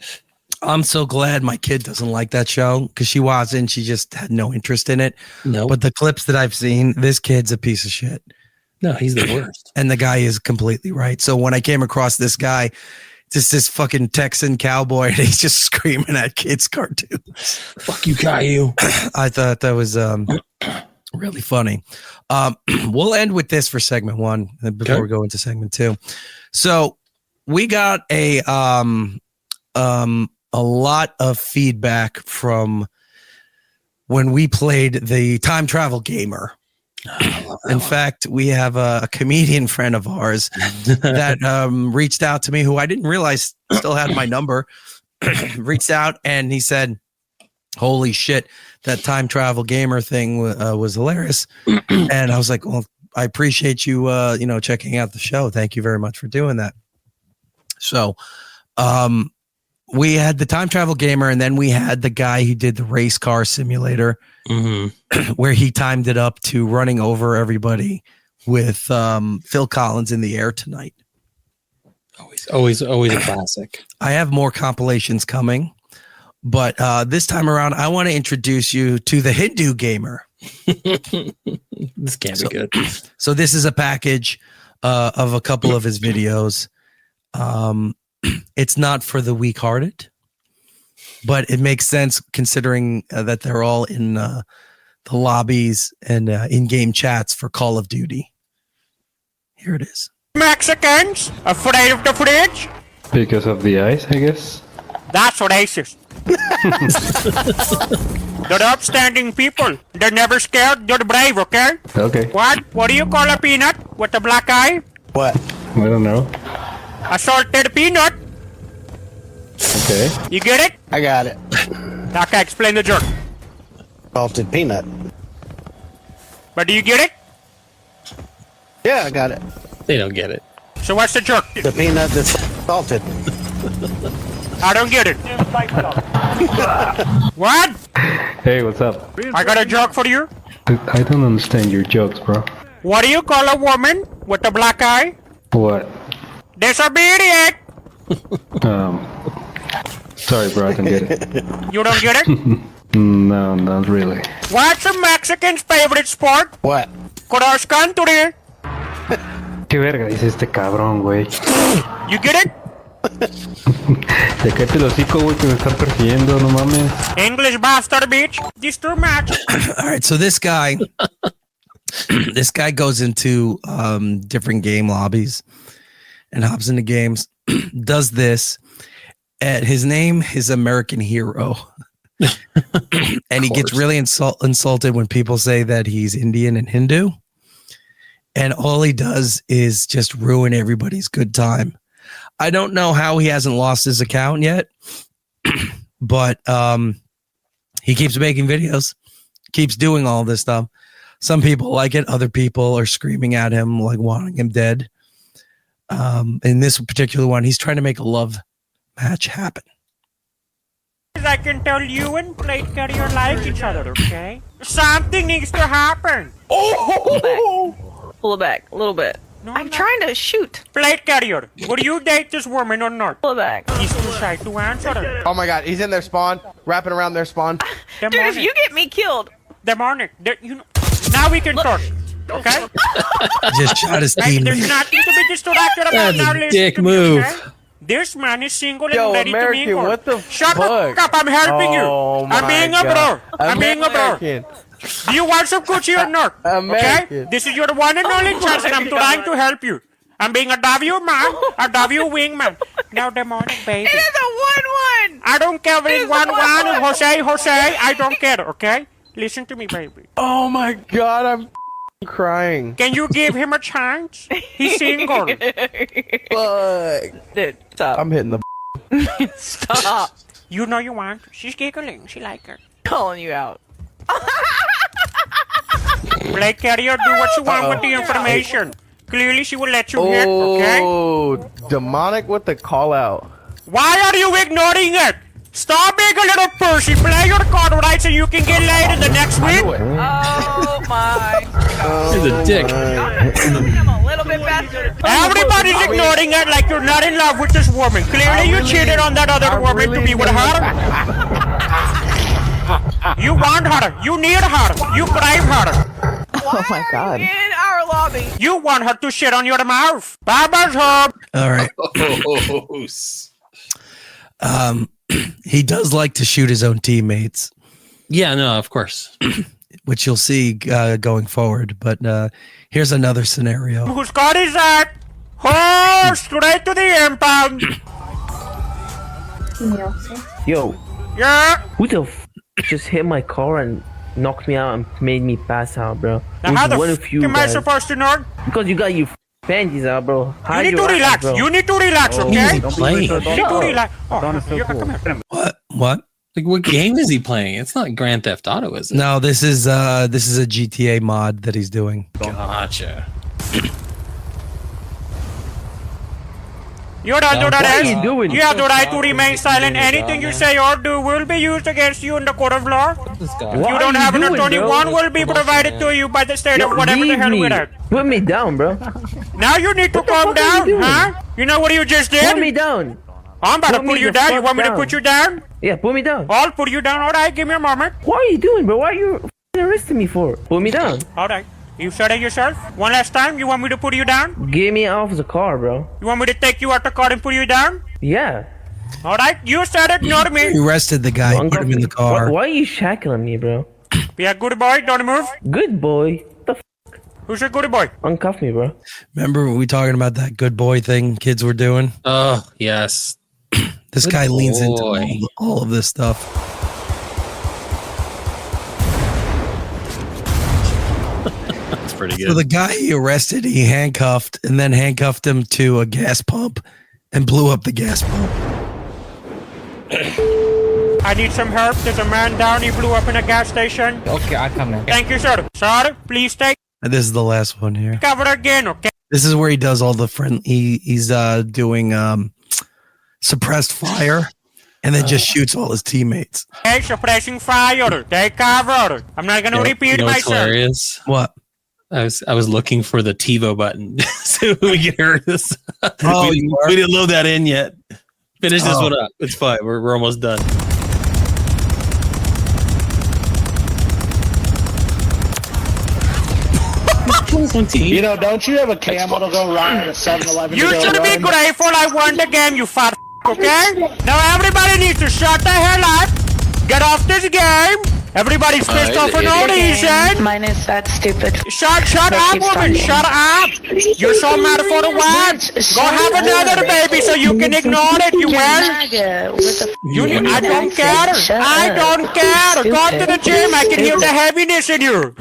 I'm so glad my kid doesn't like that show because she wasn't. She just had no interest in it. No. But the clips that I've seen, this kid's a piece of shit. No, he's the worst. And the guy is completely right. So when I came across this guy, just this fucking Texan cowboy, and he's just screaming at kids' cartoons. Fuck you, Caillou. I thought that was really funny. We'll end with this for segment one before we go into segment two. So we got a lot of feedback from when we played the time travel gamer. In fact, we have a comedian friend of ours that reached out to me, who I didn't realize still had my number. Reached out and he said, "Holy shit, that time travel gamer thing was hilarious." And I was like, "Well, I appreciate you, checking out the show. Thank you very much for doing that." So, we had the time travel gamer, and then we had the guy who did the race car simulator, where he timed it up to running over everybody with Phil Collins in the Air Tonight. Always a classic. I have more compilations coming, but this time around, I want to introduce you to the Hindu gamer. This can't be good. So this is a package of a couple of his videos. It's not for the weak-hearted, but it makes sense considering that they're all in the lobbies and in-game chats for Call of Duty. Here it is. Mexicans afraid of the fridge? Because of the ice, I guess. That's racist. They're upstanding people. They're never scared. They're brave, okay? Okay. What do you call a peanut with a black eye? What? I don't know. A salted peanut. Okay. You get it? I got it. Okay, explain the joke. Salted peanut. But do you get it? Yeah, I got it. They don't get it. So what's the joke? The peanut that's salted. I don't get it. What? Hey, what's up? I got a joke for you. I don't understand your jokes, bro. What do you call a woman with a black eye? What? Disobedient. Sorry, bro, I don't get it. You don't get it? No, not really. What's a Mexican's favorite sport? What? Cross country. ¿Qué verga dice este cabrón, güey? You get it? Te cállate el hocico, güey, que me están persiguiendo, no mames. English bastard, bitch. This too much. All right, so this guy goes into different game lobbies and hops into games, does this, and his name is American Hero. And he gets really insulted when people say that he's Indian and Hindu. and all he does is just ruin everybody's good time. I don't know how he hasn't lost his account yet, but he keeps making videos, keeps doing all this stuff. Some people like it. Other people are screaming at him, like wanting him dead. In this particular one, he's trying to make a love match happen. I can tell you and Plate Carrier like each other, okay? Something needs to happen. Pull it back a little bit. No, I'm trying to shoot. Plate Carrier, would you date this woman or not? Pull it back. He's too shy to answer her. Oh my god, he's in their spawn, wrapping around their spawn. Dude, if you get me killed. Demonic. Now we can talk. Okay? Just shot his Hey, team. there's nothing to be distracted about. That's Now a listen dick to me, move. okay? This man is single Yo, and ready American, to mingle. what the Shut the fuck? fuck up, I'm helping Oh you. I'm my being a God. bro. I'm being a bro. American. Do you want some coochie or not? Okay? American. This is your one and only chance and I'm trying to help you. I'm being a W man, a W wingman. Now demonic baby. It is a 1-1. I don't care if it's 1-1 Jose, I don't care, okay? Listen to me, baby. Oh my god, I'm crying. Can you give him a chance? He's single. Fuck. Dude, stop. I'm hitting the Stop. You know you want. She's giggling. She like her. Calling you out. Plate Carrier, do what you want with the information. Clearly, she will let you hit, okay? Oh, demonic with the call out. Why are you ignoring it? Stop being a little pussy. Play your card right so you can get laid in the next week. Oh my god. He's a dick. I'm a little bit faster. Everybody's ignoring it like you're not in love with this woman. Clearly, you cheated on that other woman to be with her. You want her. You need her. You crave her. Oh my god. In our lobby. You want her to shit on your mouth. Baba's home. All right. He does like to shoot his own teammates. Yeah, no, of course. Which you'll see going forward. But here's another scenario. Whose car is that? Oh, straight to the impound. Yo, Yeah. who the just hit my car and knocked me out and made me pass out, bro? Now, It how was the one f of you am I guys. supposed to know? Because you got your panties out, bro. You need to relax. You need to relax, okay? He's playing. You need to relax. Oh, you come here. What? Like, what game is he playing? It's not Grand Theft Auto, is it? No, this is a GTA mod that he's doing. Gotcha. You don't do that. What are you doing? You have the right to remain silent. Anything you say or do will be used against you in the court of law. If you don't have an attorney, one will be provided to you by the state of whatever the hell we're at. Put me down, bro. Now you need to calm down, huh? You know what you just did? Put me down. I'm about to Put put me you the down. You fuck want me to down. put you down? Yeah, put me down. I'll put you down. All right, give me a moment. What are you doing, bro? Why are you f***ing arresting me for? Put me down. All right. You said it yourself. One last time. You want me to put you down? Get me off the car, bro. You want me to take you out the car and put you down? Yeah. All right. You said it, not me. He arrested the guy, put him in the car. Why are you shackling me, bro? Be a good boy. Don't move. Good boy. Who's a good boy? Uncuff me, bro. Remember we talking about that good boy thing kids were doing? Oh, yes. This Good guy leans into boy. all of this stuff. That's pretty good. So the guy he arrested, he handcuffed and then handcuffed him to a gas pump and blew up the gas pump. I need some help. There's a man down. He blew up in a gas station. Okay, I come in. Thank you, sir. Sir, please take And this is the last one here. cover again, okay? This is where he does all the friend. He's doing suppressed fire and then just shoots all his teamates. Hey, suppressing fire. Take cover. I'm not gonna repeat You know what's myself. hilarious? What? I was looking for the TiVo button so we could hear this. Oh, we didn't load that in yet. Finish this Oh. one up. It's fine. We're almost done. You know, don't you have a camel to go run at a 7-Eleven? You should be grateful I won the game, you fat okay? Now everybody needs to shut the hell up. Get off this game. Everybody's pissed off for no reason. Mine is that stupid. Shut up, woman. Shut up. You're so mad for the what? Go have another baby so you can ignore it, you will. I don't care. I don't care. Go to the gym. I can hear the heaviness in you.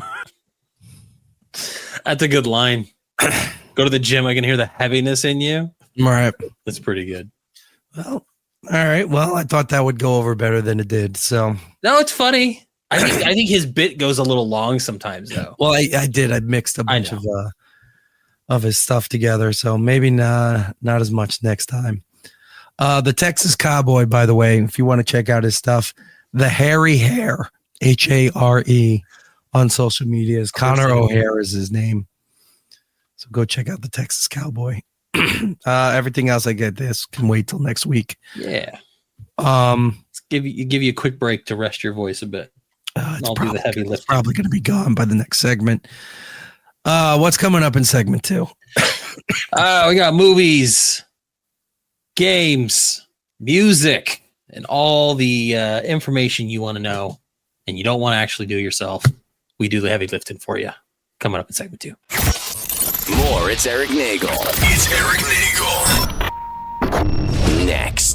That's a good line. Go to the gym. I can hear the heaviness in you. All right. That's pretty good. Well, all right. Well, I thought that would go over better than it did. So no, it's funny. I think his bit goes a little long sometimes, though. Well, I did. I mixed a bunch of his stuff together, so maybe not as much next time. The Texas Cowboy, by the way, if you want to check out his stuff, the Hairy Hair, Hare, on social media. Is Connor O'Hare is his name. So go check out the Texas Cowboy. Everything else I get this can wait till next week. Yeah. Let's give you a quick break to rest your voice a bit. I'll do the heavy lift. It's probably going to be gone by the next segment. What's coming up in segment 2? We got movies, games, music, and all the information you want to know and you don't want to actually do yourself. We do the heavy lifting for you. Coming up in segment 2. More, it's Eric Nagel. It's Eric Nagel. Next.